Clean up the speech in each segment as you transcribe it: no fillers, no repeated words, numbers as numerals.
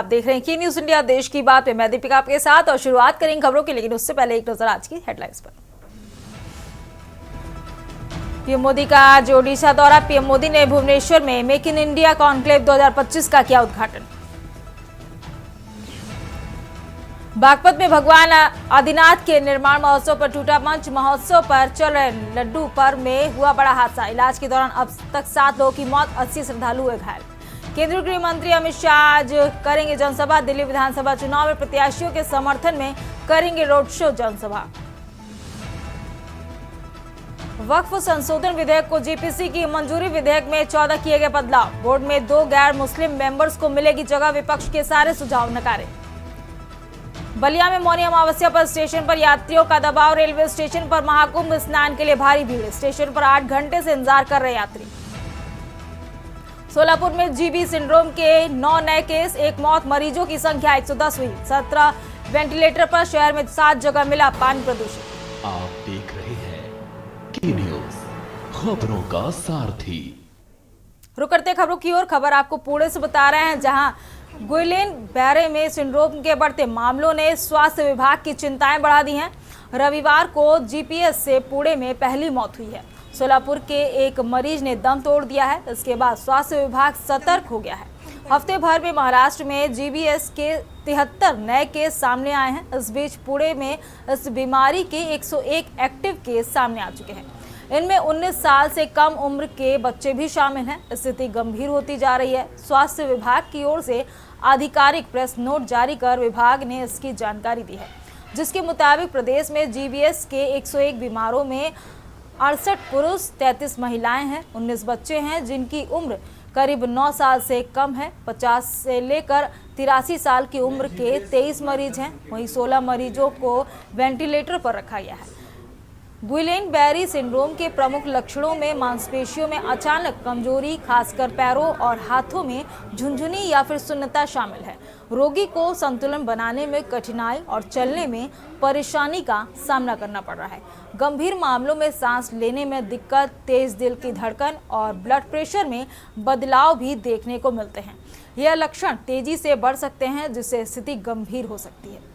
आप देख रहे हैं की न्यूज इंडिया देश की बात में मैं दीपिका आपके साथ और शुरुआत करेंगे खबरों की, लेकिन उससे पहले एक नजर आज की हेडलाइंस पर। पीएम मोदी का आज ओडिशा दौरा। पीएम मोदी ने भुवनेश्वर में मेक इन इंडिया कॉन्क्लेव 2025 का किया उद्घाटन। बागपत में भगवान आदिनाथ के निर्माण महोत्सव पर टूटा मंच। महोत्सव पर चल रहे लड्डू पर्व में हुआ बड़ा हादसा। इलाज के दौरान अब तक 7 लोगों की मौत, 80 श्रद्धालु हुए घायल। केंद्रीय गृह मंत्री अमित शाह आज करेंगे जनसभा। दिल्ली विधानसभा चुनाव में प्रत्याशियों के समर्थन में करेंगे रोड शो जनसभा। वक्फ संशोधन विधेयक को जेपीसी की मंजूरी। विधेयक में 14 किए गए बदलाव। बोर्ड में 2 गैर मुस्लिम मेंबर्स को मिलेगी जगह। विपक्ष के सारे सुझाव नकारे। बलिया में मौनी अमावस्या पर स्टेशन पर यात्रियों का दबाव। रेलवे स्टेशन पर महाकुंभ स्नान के लिए भारी भीड़। स्टेशन पर 8 घंटे से इंतजार कर रहे यात्री। सोलापुर में जीबी सिंड्रोम के 9 नए केस, 1 मौत। मरीजों की संख्या 110 हुई। 17 वेंटिलेटर पर। शहर में 7 जगह मिला पानी प्रदूषण। आप देख रहे हैं की न्यूज, खबरों का सारथी। रुक करते खबरों की ओर। खबर आपको पुणे से बता रहे हैं, जहां गुइलेन बैरे में सिंड्रोम के बढ़ते मामलों ने स्वास्थ्य विभाग की चिंताएं बढ़ा दी हैं। रविवार को जीपीएस से पुणे में पहली मौत हुई है। सोलापुर के एक मरीज ने दम तोड़ दिया है। इसके बाद स्वास्थ्य विभाग सतर्क हो गया है। हफ्ते भर में महाराष्ट्र में जीबीएस के 73 नए केस सामने आए हैं। इस बीच पुणे में इस बीमारी के 101 एक्टिव केस सामने आ चुके हैं। इनमें 19 साल से कम उम्र के बच्चे भी शामिल हैं। स्थिति गंभीर होती जा रही है। स्वास्थ्य विभाग की ओर से आधिकारिक प्रेस नोट जारी कर विभाग ने इसकी जानकारी दी है, जिसके मुताबिक प्रदेश में जीबीएस के 101 बीमारों में 68 पुरुष, 33 महिलाएं हैं। 19 बच्चे हैं जिनकी उम्र करीब 9 साल से कम है। 50 से लेकर 83 साल की उम्र के 23 मरीज हैं। वहीं 16 मरीजों को वेंटिलेटर पर रखा गया है। गुइलेन बैरी सिंड्रोम के प्रमुख लक्षणों में मांसपेशियों में अचानक कमजोरी, खासकर पैरों और हाथों में झुनझुनी या फिर सुन्नता शामिल है। रोगी को संतुलन बनाने में कठिनाई और चलने में परेशानी का सामना करना पड़ रहा है। गंभीर मामलों में सांस लेने में दिक्कत, तेज दिल की धड़कन और ब्लड प्रेशर में बदलाव भी देखने को मिलते हैं। यह लक्षण तेजी से बढ़ सकते हैं, जिससे स्थिति गंभीर हो सकती है।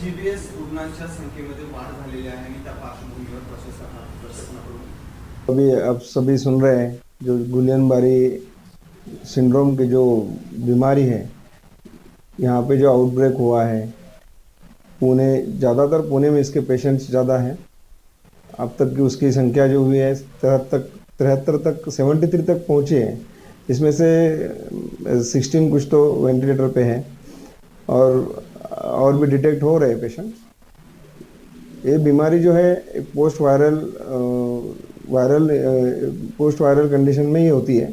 जीबीएस रुग्णांच्या संख्येमध्ये वाढ झालेली आहे आणि त्या पार्श्वभूमीवर प्रशासनाकडून अभी आप सभी सुन रहे हैं जो गुइलेन बैरी सिंड्रोम की जो बीमारी है, यहाँ पे जो आउटब्रेक हुआ है पुणे, ज़्यादातर पुणे में इसके पेशेंट्स ज़्यादा हैं। अब तक की उसकी संख्या जो हुई है 73 तक 73 तक पहुँची है। इसमें से 16 कुछ तो वेंटिलेटर पे हैं और भी डिटेक्ट हो रहे पेशेंट। ये बीमारी जो है एक पोस्ट वायरल कंडीशन में ही होती है।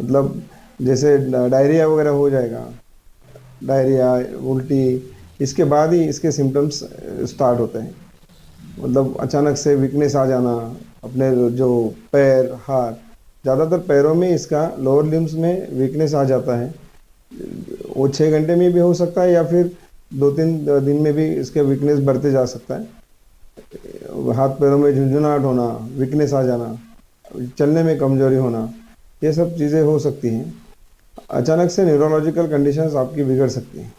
मतलब जैसे डायरिया वगैरह हो जाएगा, डायरिया, उल्टी, इसके बाद ही इसके सिम्टम्स स्टार्ट होते हैं। मतलब अचानक से वीकनेस आ जाना, अपने जो पैर, हाथ, ज़्यादातर पैरों में इसका लोअर लिम्स में वीकनेस आ जाता है। वो 6 घंटे में भी हो सकता है या फिर 2-3 दिन में भी इसके वीकनेस बढ़ते जा सकता है। हाथ पैरों में झुंझुनाहट होना, वीकनेस आ जाना, चलने में कमजोरी होना, ये सब चीज़ें हो सकती हैं। अचानक से न्यूरोलॉजिकल कंडीशंस आपकी बिगड़ सकती हैं।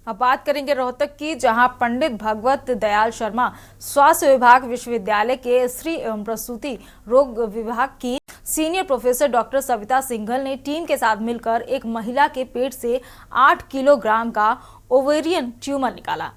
अब बात करेंगे रोहतक की, जहां पंडित भगवत दयाल शर्मा स्वास्थ्य विभाग विश्वविद्यालय के स्त्री एवं प्रसूति रोग विभाग की senior professor doctor Savita Singhal ने टीम के साथ मिलकर एक महिला के पेट से 8 किलोग्राम का ओवेरियन ट्यूमर निकाला।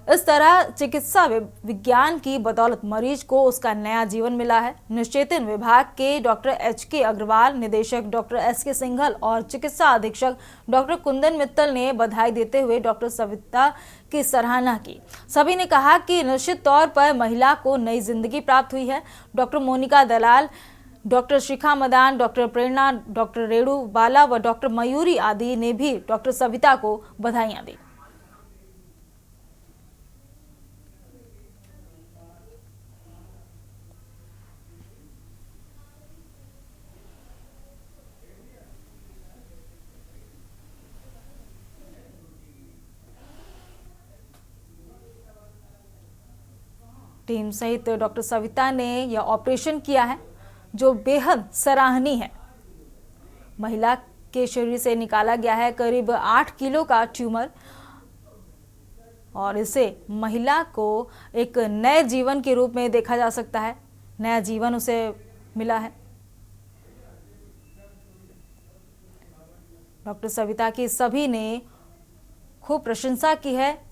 इस तरह चिकित्सा विज्ञान की बदौलत मरीज को उसका नया जीवन मिला है। निश्चेतन विभाग के डॉक्टर एच.के. अग्रवाल, निदेशक डॉक्टर एस.के. सिंघल और चिकित्सा अधीक्षक डॉक्टर कुंदन मित्तल ने बधाई देते हुए डॉक्टर सविता की सराहना की। सभी ने कहा कि निश्चित तौर पर महिला को नई जिंदगी प्राप्त हुई है। डॉक्टर मोनिका दलाल, डॉक्टर शिखा मदान, डॉक्टर प्रेरणा, डॉक्टर रेणु बाला व डॉक्टर मयूरी आदि ने भी डॉक्टर सविता को बधाइयां दी। टीम सहित डॉक्टर सविता ने यह ऑपरेशन किया है जो बेहद सराहनीय है। महिला के शरीर से निकाला गया है करीब 8 किलो का ट्यूमर और इसे महिला को एक नए जीवन के रूप में देखा जा सकता है। नया जीवन उसे मिला है। डॉक्टर सविता की सभी ने खूब प्रशंसा की है।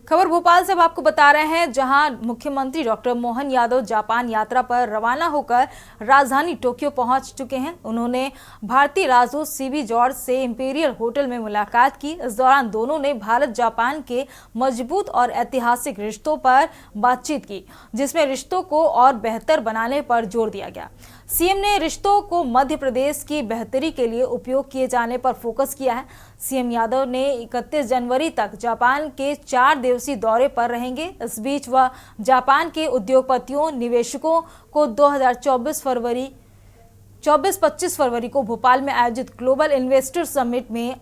खबर भोपाल से अब आपको बता रहे हैं, जहां मुख्यमंत्री डॉक्टर मोहन यादव जापान यात्रा पर रवाना होकर राजधानी टोक्यो पहुंच चुके हैं। उन्होंने भारतीय राजदूत सीबी जॉर्ज से इंपीरियल होटल में मुलाकात की। इस दौरान दोनों ने भारत जापान के मजबूत और ऐतिहासिक रिश्तों पर बातचीत की, जिसमें रिश्तों को और बेहतर बनाने पर जोर दिया गया। सीएम ने रिश्तों को मध्य प्रदेश की बेहतरी के लिए उपयोग किए जाने पर फोकस किया है। सीएम यादव ने 31 जनवरी तक जापान के 4 दिवसीय दौरे पर रहेंगे। इस बीच वह जापान के उद्योगपतियों, निवेशकों को 24-25 फरवरी को भोपाल में आयोजित ग्लोबल इन्वेस्टर समिट में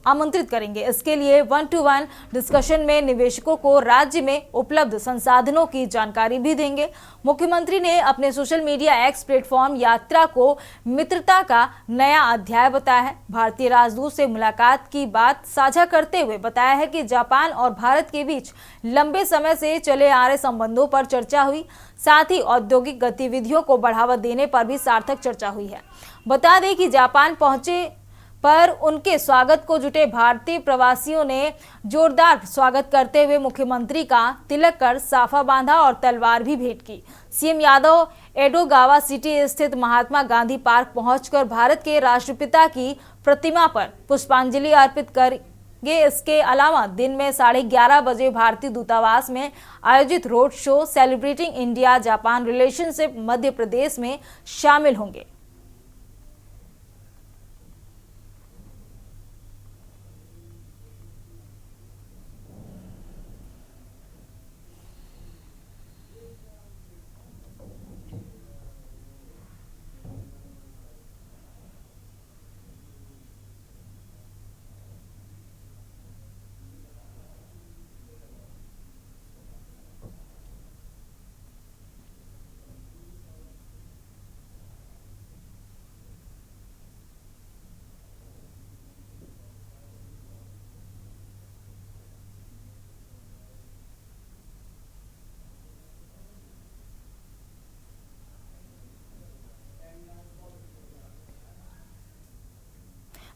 आमंत्रित करेंगे। इसके लिए 1-to-1 डिस्कशन में निवेशकों को राज्य में उपलब्ध संसाधनों की जानकारी भी देंगे। मुख्यमंत्री ने अपने सोशल मीडिया एक्स प्लेटफॉर्म यात्रा को मित्रता का नया अध्याय बताया है। भारतीय राजदूत से मुलाकात की बात साझा करते हुए बताया है कि जापान और भारत के बीच लंबे समय से चले आ रहे संबंधों पर चर्चा हुई। साथ ही औद्योगिक गतिविधियों को बढ़ावा देने पर भी सार्थक चर्चा हुई है। बता दें कि जापान पहुंचे पर उनके स्वागत को जुटे भारतीय प्रवासियों ने जोरदार स्वागत करते हुए मुख्यमंत्री का तिलक कर साफा बांधा और तलवार भी भेंट की। सीएम यादव एडोगावा सिटी स्थित महात्मा गांधी पार्क पहुंचकर भारत के राष्ट्रपिता की प्रतिमा पर पुष्पांजलि अर्पित करेंगे। इसके अलावा दिन में 11:30 बजे भारतीय दूतावास में आयोजित road show celebrating India Japan relationship Madhya Pradesh में शामिल होंगे।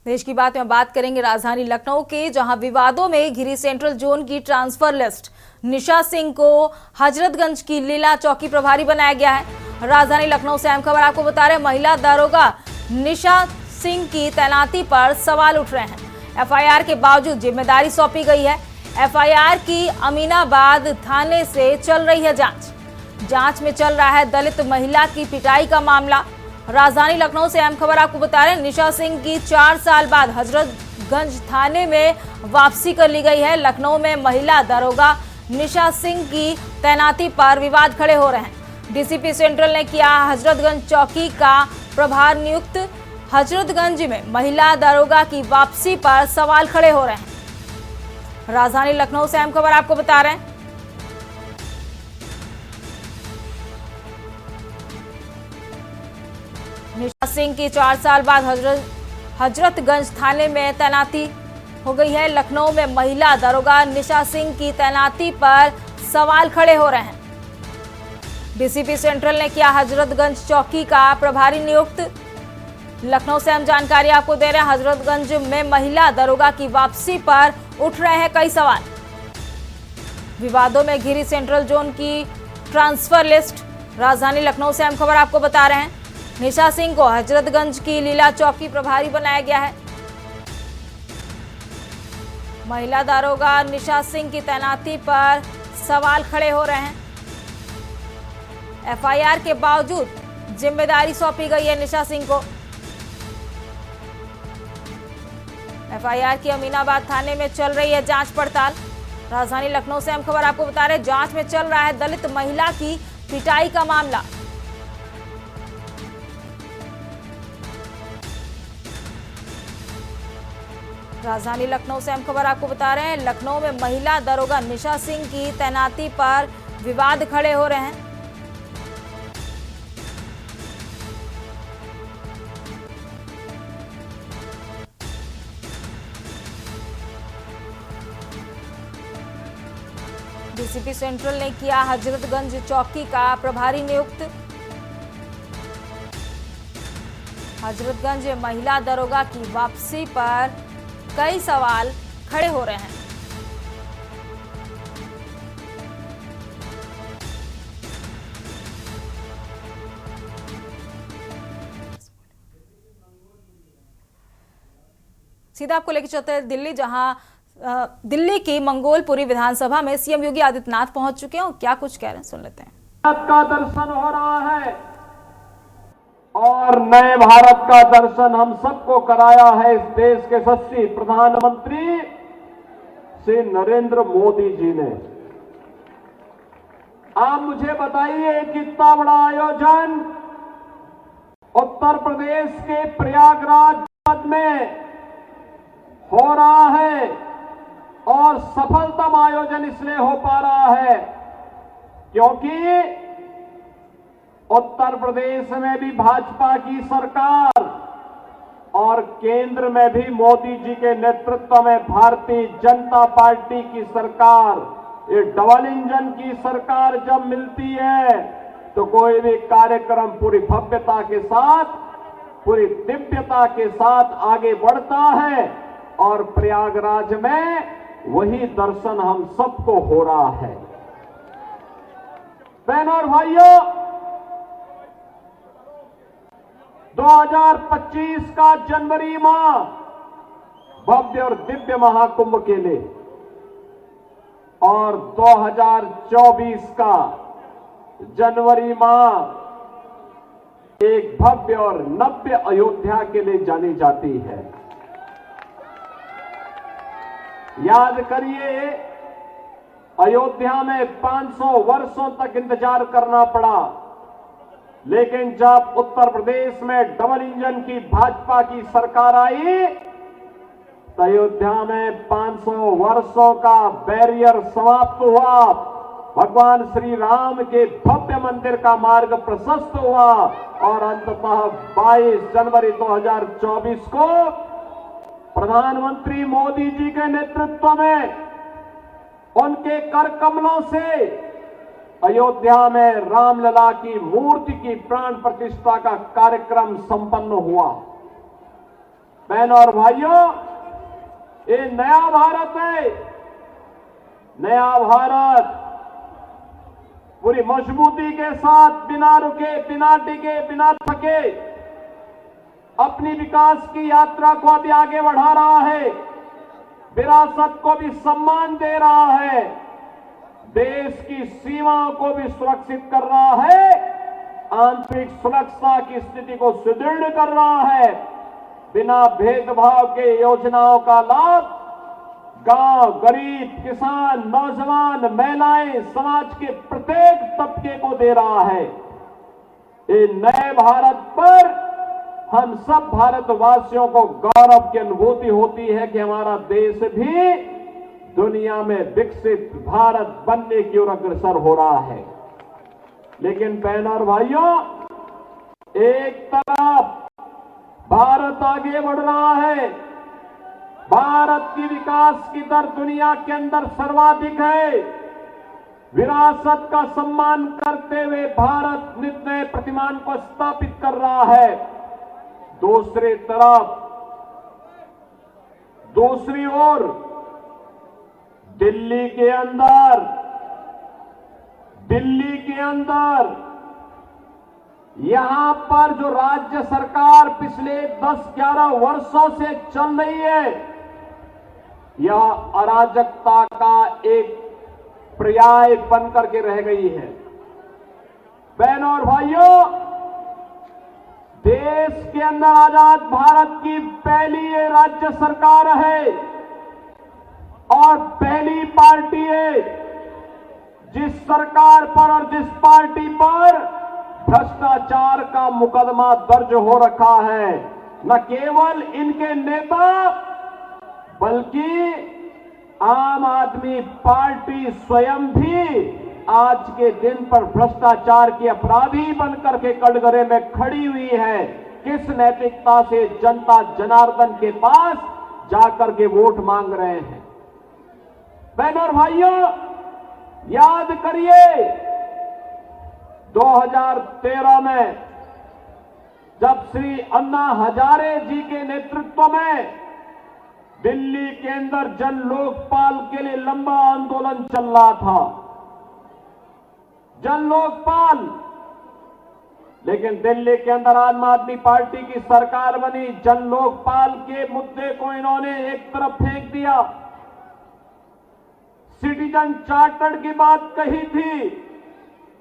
देश की बात में बात करेंगे राजधानी लखनऊ के, जहां विवादों में घिरी सेंट्रल जोन की ट्रांसफर लिस्ट। निशा सिंह को हजरतगंज की लीला चौकी प्रभारी बनाया गया है। राजधानी लखनऊ से अहम खबर आपको बता रहे हैं, महिला दारोगा निशा सिंह की तैनाती पर सवाल उठ रहे हैं। एफआईआर के बावजूद जिम्मेदारी सौंपी गई है। एफआईआर की अमीनाबाद थाने से चल रही है जांच में चल रहा है दलित महिला की पिटाई का मामला। राजधानी लखनऊ से अहम खबर आपको बता रहे हैं, निशा सिंह की 4 साल बाद हजरतगंज थाने में वापसी कर ली गई है। लखनऊ में महिला दारोगा निशा सिंह की तैनाती पर विवाद खड़े हो रहे हैं। डीसीपी सेंट्रल ने किया हजरतगंज चौकी का प्रभार नियुक्त। हजरतगंज में महिला दारोगा की वापसी पर सवाल खड़े हो रहे हैं। राजधानी लखनऊ से अहम खबर आपको बता रहे हैं, निशा सिंह की 4 साल बाद हजरतगंज थाने में तैनाती हो गई है। लखनऊ में महिला दारोगा निशा सिंह की तैनाती पर सवाल खड़े हो रहे हैं। डीसीपी सेंट्रल ने किया हजरतगंज चौकी का प्रभारी नियुक्त। लखनऊ से हम जानकारी आपको दे रहे हैं, हजरतगंज में महिला दारोगा की वापसी पर उठ रहे हैं कई सवाल। विवादों में घिरी सेंट्रल जोन की ट्रांसफर लिस्ट। राजधानी लखनऊ से हम खबर आपको बता रहे हैं, निशा सिंह को हजरतगंज की लीला चौकी प्रभारी बनाया गया है। महिला दारोगा निशा सिंह की तैनाती पर सवाल खड़े हो रहे हैं। एफआईआर के बावजूद जिम्मेदारी सौंपी गई है निशा सिंह को। एफआईआर की अमीनाबाद थाने में चल रही है जांच पड़ताल। राजधानी लखनऊ से हम खबर आपको बता रहे हैं, जांच में चल रहा है दलित महिला की पिटाई का मामला। राजधानी लखनऊ से हम खबर आपको बता रहे हैं, लखनऊ में महिला दरोगा निशा सिंह की तैनाती पर विवाद खड़े हो रहे हैं। डीसीपी सेंट्रल ने किया हजरतगंज चौकी का प्रभारी नियुक्त। हजरतगंज महिला दरोगा की वापसी पर कई सवाल खड़े हो रहे हैं। सीधा आपको लेकर चलते हैं दिल्ली, जहां दिल्ली की मंगोलपुरी विधानसभा में सीएम योगी आदित्यनाथ पहुंच चुके हैं। क्या कुछ कह रहे हैं, सुन लेते हैं। भारत का दर्शन हो रहा है और नए भारत का दर्शन हम सबको कराया है इस देश के यशस्वी प्रधानमंत्री श्री नरेंद्र मोदी जी ने। आप मुझे बताइए कि इतना बड़ा आयोजन उत्तर प्रदेश के प्रयागराज में हो रहा है और सफलतम आयोजन इसलिए हो पा रहा है क्योंकि उत्तर प्रदेश में भी भाजपा की सरकार और केंद्र में भी मोदी जी के नेतृत्व में भारतीय जनता पार्टी की सरकार, ये डबल इंजन की सरकार जब मिलती है तो कोई भी कार्यक्रम पूरी भव्यता के साथ, पूरी दिव्यता के साथ आगे बढ़ता है और प्रयागराज में वही दर्शन हम सबको हो रहा है। बहनों और भाइयों, 2025 का जनवरी माह भव्य और दिव्य महाकुंभ के लिए और 2024 का जनवरी माह एक भव्य और नव्य अयोध्या के लिए जानी जाती है। याद करिए, अयोध्या में 500 वर्षों तक इंतजार करना पड़ा, लेकिन जब उत्तर प्रदेश में डबल इंजन की भाजपा की सरकार आई तो अयोध्या में 500 वर्षों का बैरियर समाप्त हुआ, भगवान श्री राम के भव्य मंदिर का मार्ग प्रशस्त हुआ और अंततः 22 जनवरी 2024 को प्रधानमंत्री मोदी जी के नेतृत्व में उनके कर कमलों से अयोध्या में रामलला की मूर्ति की प्राण प्रतिष्ठा का कार्यक्रम संपन्न हुआ। बहनों और भाइयों, ये नया भारत है। नया भारत पूरी मजबूती के साथ, बिना रुके, बिना टिके, बिना थके अपनी विकास की यात्रा को अभी आगे बढ़ा रहा है, विरासत को भी सम्मान दे रहा है, देश की सीमाओं को भी सुरक्षित कर रहा है, आंतरिक सुरक्षा की स्थिति को सुदृढ़ कर रहा है। बिना भेदभाव के योजनाओं का लाभ गांव, गरीब, किसान, नौजवान, महिलाएं, समाज के प्रत्येक तबके को दे रहा है। ये नए भारत पर हम सब भारतवासियों को गौरव की अनुभूति होती है कि हमारा देश भी दुनिया में विकसित भारत बनने की ओर अग्रसर हो रहा है। लेकिन बहनों और भाइयों, एक तरफ भारत आगे बढ़ रहा है, भारत की विकास की दर दुनिया के अंदर सर्वाधिक है, विरासत का सम्मान करते हुए भारत नित नए प्रतिमान को स्थापित कर रहा है। दूसरी तरफ, दूसरी ओर दिल्ली के अंदर यहां पर जो राज्य सरकार पिछले 10-11 वर्षों से चल रही है, यह अराजकता का एक पर्याय बनकर के रह गई है। बहनों और भाइयों, देश के अंदर आजाद भारत की पहली ये राज्य सरकार है और पहली पार्टी है जिस सरकार पर और जिस पार्टी पर भ्रष्टाचार का मुकदमा दर्ज हो रखा है। न केवल इनके नेता बल्कि आम आदमी पार्टी स्वयं भी आज के दिन पर भ्रष्टाचार के अपराधी बनकर के कटघरे में खड़ी हुई है। किस नैतिकता से जनता जनार्दन के पास जाकर के वोट मांग रहे हैं। बहनों और भाइयों, याद करिए 2013 में जब श्री अन्ना हजारे जी के नेतृत्व में दिल्ली के अंदर जन लोकपाल के लिए लंबा आंदोलन चल रहा था, जन लोकपाल, लेकिन दिल्ली के अंदर आम आदमी पार्टी की सरकार बनी। जन लोकपाल के मुद्दे को इन्होंने एक तरफ फेंक दिया। सिटीजन चार्टर की बात कही थी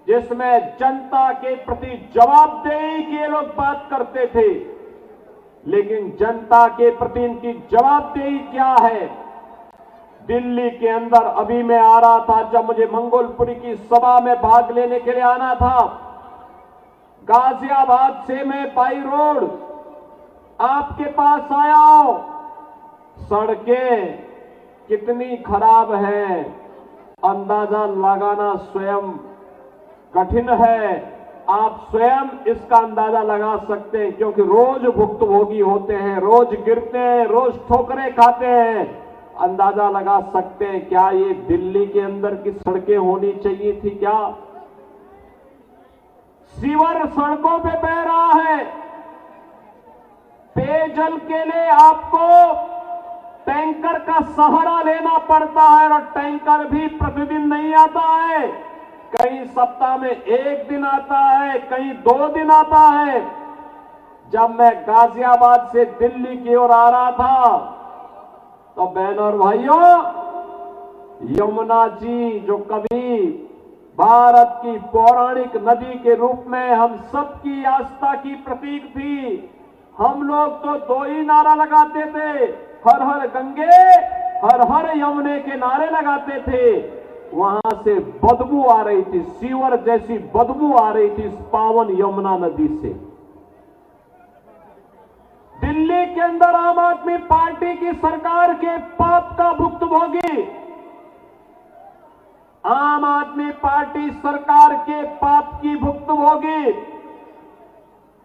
जिसमें जनता के प्रति जवाबदेही की ये लोग बात करते थे, लेकिन जनता के प्रति इनकी जवाबदेही क्या है। दिल्ली के अंदर अभी मैं आ रहा था, जब मुझे मंगोलपुरी की सभा में भाग लेने के लिए आना था, गाजियाबाद से मैं बाई रोड आपके पास आया हूं। सड़कें कितनी खराब है अंदाजा लगाना स्वयं कठिन है। आप स्वयं इसका अंदाजा लगा सकते हैं, क्योंकि रोज भुक्तभोगी होते हैं, रोज गिरते हैं, रोज ठोकरें खाते हैं। अंदाजा लगा सकते हैं क्या ये दिल्ली के अंदर की सड़कें होनी चाहिए थी क्या? सीवर सड़कों पे बह रहा है। पेयजल के लिए आपको टैंकर का सहारा लेना पड़ता है, और टैंकर भी प्रतिदिन नहीं आता है। कहीं सप्ताह में 1 दिन आता है, कहीं 2 दिन आता है। जब मैं गाजियाबाद से दिल्ली की ओर आ रहा था तो बहनों और भाइयों, यमुना जी जो कभी भारत की पौराणिक नदी के रूप में हम सबकी आस्था की प्रतीक थी, हम लोग तो 2 ही नारा लगाते थे, हर हर गंगे हर हर यमुने के नारे लगाते थे। वहां से बदबू आ रही थी, सीवर जैसी बदबू आ रही थी इस पावन यमुना नदी से। दिल्ली के अंदर आम आदमी पार्टी की सरकार के पाप का भुक्तभोगी, आम आदमी पार्टी सरकार के पाप की भुक्तभोगी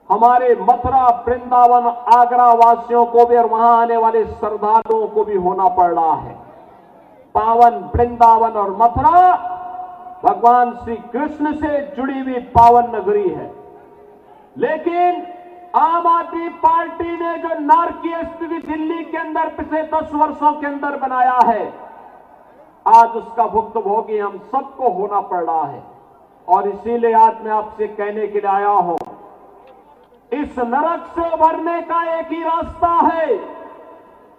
हमारे मथुरा, वृंदावन, आगरा वासियों को भी और वहां आने वाले श्रद्धालुओं को भी होना पड़ रहा है। पावन वृंदावन और मथुरा भगवान श्री कृष्ण से जुड़ी हुई पावन नगरी है, लेकिन आम आदमी पार्टी ने जो नारकीय स्थिति दिल्ली के अंदर पिछले 10 वर्षों के अंदर बनाया है, आज उसका भुक्तभोगी हम सबको होना पड़ रहा है। और इसीलिए आज मैं आपसे कहने के लिए आया हूं, इस नरक से उभरने का एक ही रास्ता है,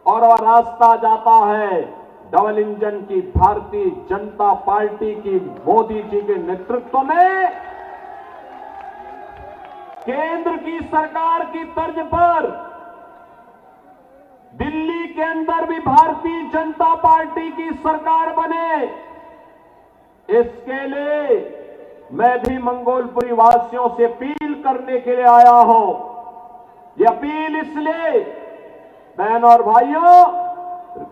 और वह रास्ता जाता है डबल इंजन की भारतीय जनता पार्टी की मोदी जी के नेतृत्व में केंद्र की सरकार की तर्ज पर दिल्ली के अंदर भी भारतीय जनता पार्टी की सरकार बने। इसके लिए मैं भी मंगोलपुरी वासियों से अपील करने के लिए आया हूं। ये अपील इसलिए बहनों और भाइयों,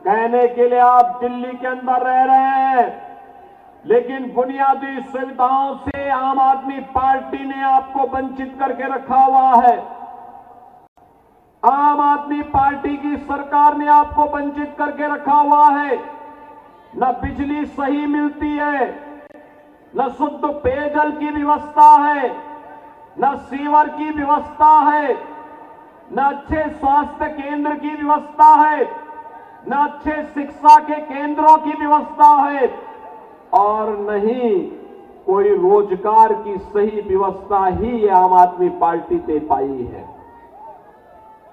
कहने के लिए आप दिल्ली के अंदर रह रहे हैं, लेकिन बुनियादी सुविधाओं से आम आदमी पार्टी ने आपको वंचित करके रखा हुआ है। आम आदमी पार्टी की सरकार ने आपको वंचित करके रखा हुआ है। न बिजली सही मिलती है, न शुद्ध पेयजल की व्यवस्था है, न सीवर की व्यवस्था है, न अच्छे स्वास्थ्य केंद्र की व्यवस्था है, न अच्छे शिक्षा के केंद्रों की व्यवस्था है, और नहीं कोई रोजगार की सही व्यवस्था ही आम आदमी पार्टी ने पाई है।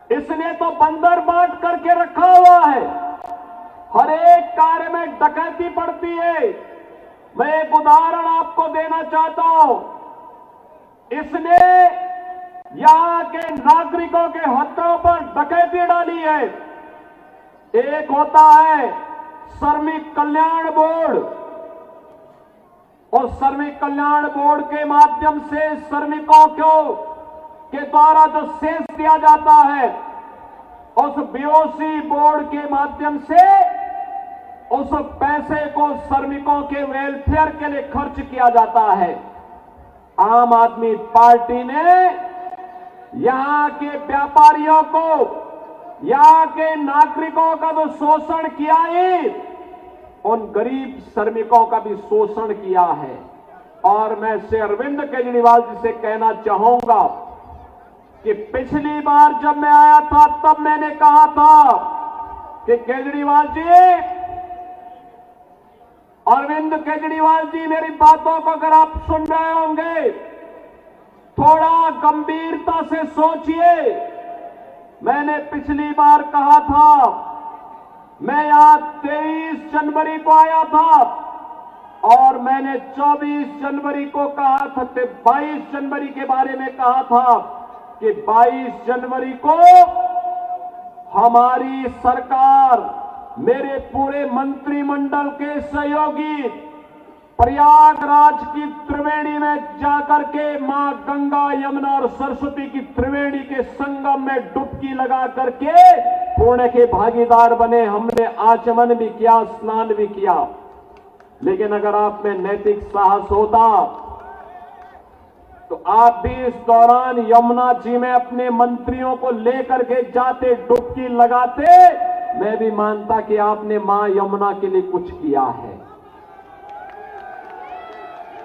इसने तो बंदर बांट करके रखा हुआ है, हर एक कार्य में डकैती पड़ती है। मैं एक उदाहरण आपको देना चाहता हूं। इसने यहां के नागरिकों के हकों पर डकैती डाली है। एक होता है श्रमिक कल्याण बोर्ड, और श्रमिक कल्याण बोर्ड के माध्यम से श्रमिकों को के द्वारा जो सेस दिया जाता है, उस बीओसी बोर्ड के माध्यम से उस पैसे को श्रमिकों के वेलफेयर के लिए खर्च किया जाता है। आम आदमी पार्टी ने यहां के व्यापारियों को, यहां के नागरिकों का तो शोषण किया ही, उन गरीब श्रमिकों का भी शोषण किया है। और मैं श्री अरविंद केजरीवाल जी से कहना चाहूंगा कि पिछली बार जब मैं आया था तब मैंने कहा था कि केजरीवाल जी, अरविंद केजरीवाल जी, मेरी बातों को अगर आप सुन रहे होंगे थोड़ा गंभीरता से सोचिए। मैंने पिछली बार कहा था, मैं यहां 23 जनवरी को आया था और मैंने 24 जनवरी को कहा था, 22 जनवरी के बारे में कहा था कि 22 जनवरी को हमारी सरकार, मेरे पूरे मंत्रिमंडल के सहयोगी प्रयागराज की त्रिवेणी में जाकर के मां गंगा, यमुना और सरस्वती की त्रिवेणी के संगम में डुबकी लगा करके पुण्य के भागीदार बने। हमने आचमन भी किया, स्नान भी किया। लेकिन अगर आप में नैतिक साहस होता तो आप भी इस दौरान यमुना जी में अपने मंत्रियों को लेकर के जाते, डुबकी लगाते। मैं भी मानता कि आपने मां यमुना के लिए कुछ किया है।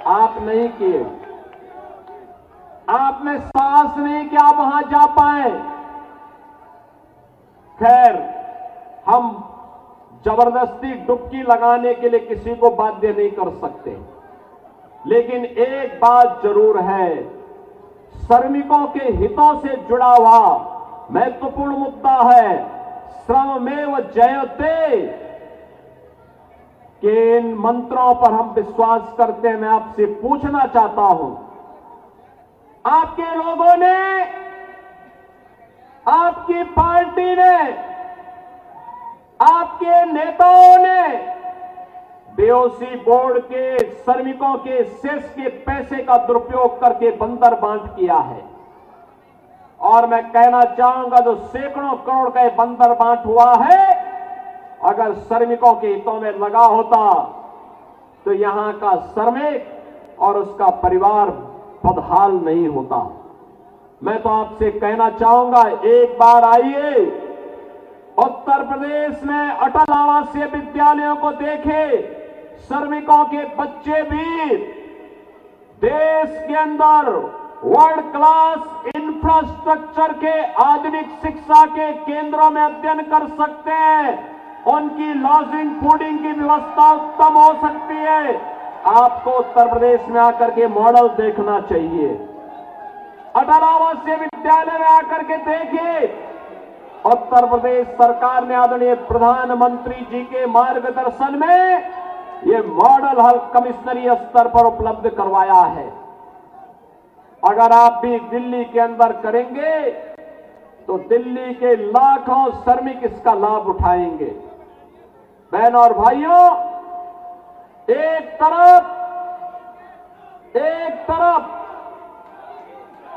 आप नहीं किए, आप में साहस नहीं कि आप वहां जा पाए। खैर, हम जबरदस्ती डुबकी लगाने के लिए किसी को बाध्य नहीं कर सकते, लेकिन एक बात जरूर है, श्रमिकों के हितों से जुड़ा हुआ महत्वपूर्ण मुद्दा है श्रममेव जयते के इन मंत्रों पर हम विश्वास करते हैं। मैं आपसे पूछना चाहता हूं, आपके लोगों ने, आपकी पार्टी ने, आपके नेताओं ने बीओसी बोर्ड के श्रमिकों के सेस के पैसे का दुरुपयोग करके बंदर बांट किया है। और मैं कहना चाहूंगा, जो सैकड़ों करोड़ का बंदर बांट हुआ है, अगर श्रमिकों के हितों में लगा होता तो यहां का श्रमिक और उसका परिवार बदहाल नहीं होता। मैं तो आपसे कहना चाहूंगा, एक बार आइए उत्तर प्रदेश में अटल आवासीय विद्यालयों को देखें। श्रमिकों के बच्चे भी देश के अंदर वर्ल्ड क्लास इंफ्रास्ट्रक्चर के आधुनिक शिक्षा के केंद्रों में अध्ययन कर सकते हैं। उनकी लॉजिंग, फूडिंग की व्यवस्था उत्तम हो सकती है। आपको उत्तर प्रदेश में आकर के मॉडल देखना चाहिए। अटल आवासीय विद्यालय में आकर के देखिए, उत्तर प्रदेश सरकार ने आदरणीय प्रधानमंत्री जी के मार्गदर्शन में ये मॉडल हल कमिश्नरी स्तर पर उपलब्ध करवाया है। अगर आप भी दिल्ली के अंदर करेंगे तो दिल्ली के लाखों श्रमिक इसका लाभ उठाएंगे। बहनों और भाइयों, एक तरफ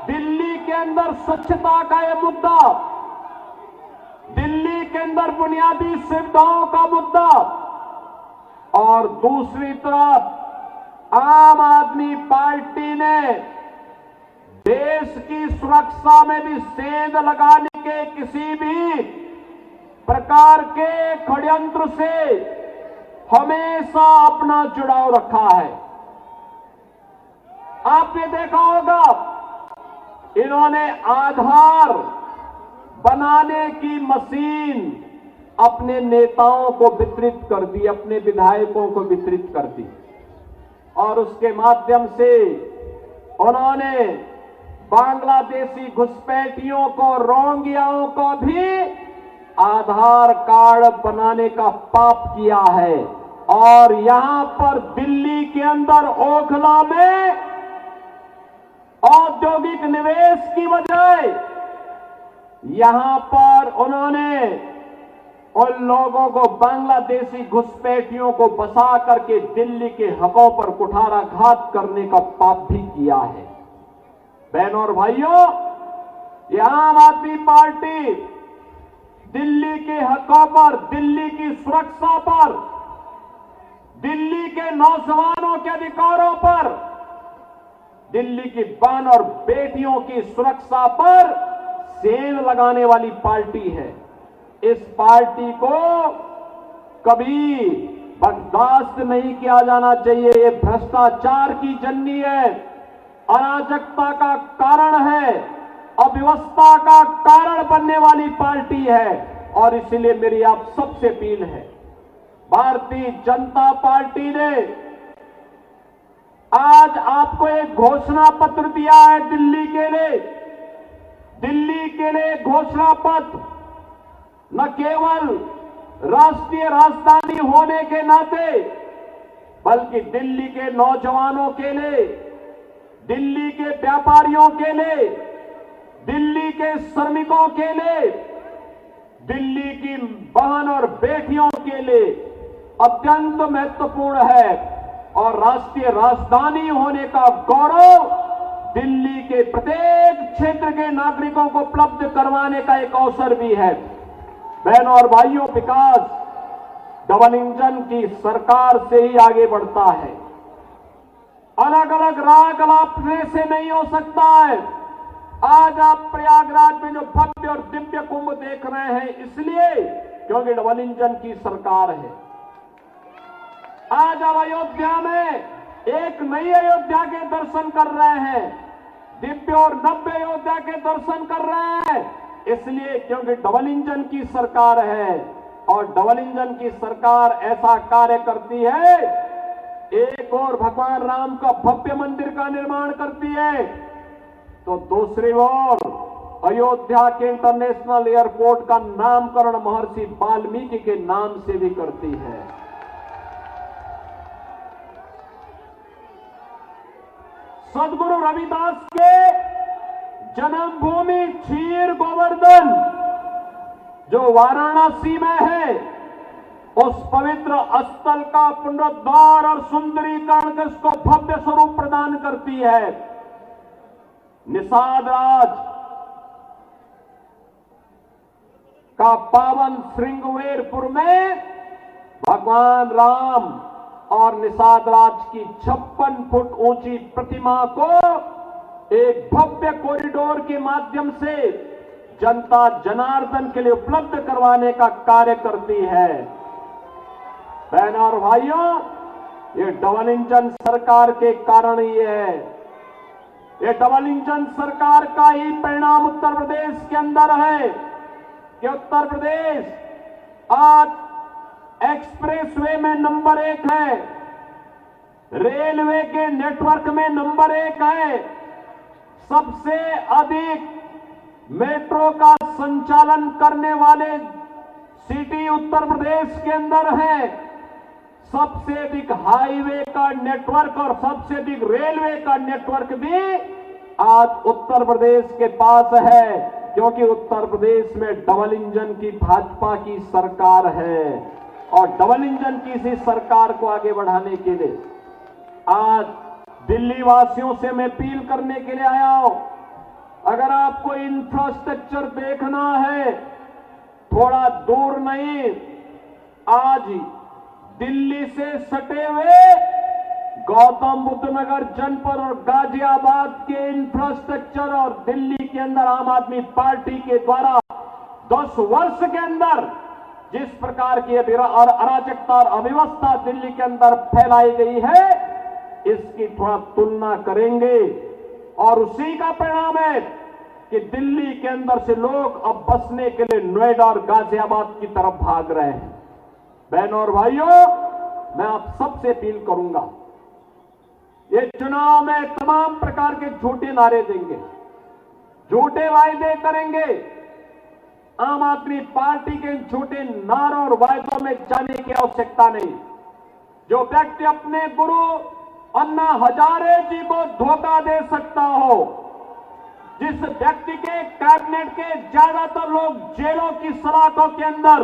दिल्ली के अंदर स्वच्छता का यह मुद्दा, दिल्ली के अंदर बुनियादी सुविधाओं का मुद्दा, और दूसरी तरफ आम आदमी पार्टी ने देश की सुरक्षा में भी सेंध लगाने के किसी भी प्रकार के षड्यंत्र से हमेशा अपना जुड़ाव रखा है। आपने देखा होगा, इन्होंने आधार बनाने की मशीन अपने नेताओं को वितरित कर दी, अपने विधायकों को वितरित कर दी, और उसके माध्यम से उन्होंने बांग्लादेशी घुसपैठियों को, रोहिंग्याओं को भी आधार कार्ड बनाने का पाप किया है। और यहां पर दिल्ली के अंदर ओखला में औद्योगिक निवेश की बजाय यहां पर उन्होंने उन लोगों को, बांग्लादेशी घुसपैठियों को बसा करके दिल्ली के हकों पर कुठाराघात करने का पाप भी किया है। बहनों और भाइयों, ये आम आदमी पार्टी दिल्ली के हकों पर, दिल्ली की सुरक्षा पर, दिल्ली के नौजवानों के अधिकारों पर, दिल्ली की बहन और बेटियों की सुरक्षा पर सेंध लगाने वाली पार्टी है। इस पार्टी को कभी बर्दाश्त नहीं किया जाना चाहिए। ये भ्रष्टाचार की जननी है, अराजकता का कारण है, अव्यवस्था का कारण बनने वाली पार्टी है। और इसलिए मेरी आप सबसे अपील है, भारतीय जनता पार्टी ने आज आपको एक घोषणा पत्र दिया है दिल्ली के लिए। दिल्ली के लिए घोषणा पत्र न केवल राष्ट्रीय राजधानी होने के नाते, बल्कि दिल्ली के नौजवानों के लिए, दिल्ली के व्यापारियों के लिए, दिल्ली के श्रमिकों के लिए, दिल्ली की बहन और बेटियों के लिए अत्यंत महत्वपूर्ण है। और राष्ट्रीय राजधानी होने का गौरव दिल्ली के प्रत्येक क्षेत्र के नागरिकों को उपलब्ध करवाने का एक अवसर भी है। बहनों और भाइयों, विकास डबल इंजन की सरकार से ही आगे बढ़ता है। अलग अलग राग अलापने से नहीं हो सकता है। आज आप प्रयागराज में जो भव्य और दिव्य कुंभ देख रहे हैं, इसलिए क्योंकि डबल इंजन की सरकार है। आज आप अयोध्या में एक नई अयोध्या के दर्शन कर रहे हैं, दिव्य और नव्य अयोध्या के दर्शन कर रहे हैं, इसलिए क्योंकि डबल इंजन की सरकार है। और डबल इंजन की सरकार ऐसा कार्य करती है, एक और भगवान राम का भव्य मंदिर का निर्माण करती है, तो दूसरी ओर अयोध्या के इंटरनेशनल एयरपोर्ट का नामकरण महर्षि वाल्मीकि के नाम से भी करती है। सदगुरु रविदास के जन्मभूमि क्षीर गोवर्धन जो वाराणसी में है, उस पवित्र स्थल का पुनरुद्धार और सुंदरीकरण इसको भव्य स्वरूप प्रदान करती है। निषाद राज का पावन श्रृंगवेरपुर में भगवान राम और निषाद राज की 56 फुट ऊंची प्रतिमा को एक भव्य कॉरिडोर के माध्यम से जनता जनार्दन के लिए उपलब्ध करवाने का कार्य करती है। बहनों और भाइयों, ये डबल इंजन सरकार के कारण ही है। ये डबल इंजन सरकार का ही परिणाम उत्तर प्रदेश के अंदर है कि उत्तर प्रदेश आज एक्सप्रेसवे में नंबर 1 है, रेलवे के नेटवर्क में नंबर 1 है, सबसे अधिक मेट्रो का संचालन करने वाले सिटी उत्तर प्रदेश के अंदर है, सबसे अधिक हाईवे का नेटवर्क और सबसे अधिक रेलवे का नेटवर्क भी आज उत्तर प्रदेश के पास है, क्योंकि उत्तर प्रदेश में डबल इंजन की भाजपा की सरकार है। और डबल इंजन की इसी सरकार को आगे बढ़ाने के लिए आज दिल्ली वासियों से मैं अपील करने के लिए आया हूं। अगर आपको इंफ्रास्ट्रक्चर देखना है, थोड़ा दूर नहीं, आज दिल्ली से सटे हुए गौतम बुद्ध नगर जनपद और गाजियाबाद के इंफ्रास्ट्रक्चर और दिल्ली के अंदर आम आदमी पार्टी के द्वारा 10 वर्ष के अंदर जिस प्रकार की अराजकता और अव्यवस्था दिल्ली के अंदर फैलाई गई है, इसकी थोड़ा तुलना करेंगे और उसी का परिणाम है कि दिल्ली के अंदर से लोग अब बसने के लिए नोएडा और गाजियाबाद की तरफ भाग रहे हैं। बहनों और भाइयों, मैं आप सबसे अपील करूंगा, ये चुनाव में तमाम प्रकार के झूठे नारे देंगे, झूठे वायदे करेंगे। आम आदमी पार्टी के झूठे नारों और वायदों में जाने की आवश्यकता नहीं। जो व्यक्ति अपने गुरु अन्ना हजारे जी को धोखा दे सकता हो, जिस व्यक्ति के कैबिनेट के ज्यादातर लोग जेलों की सलाखों के अंदर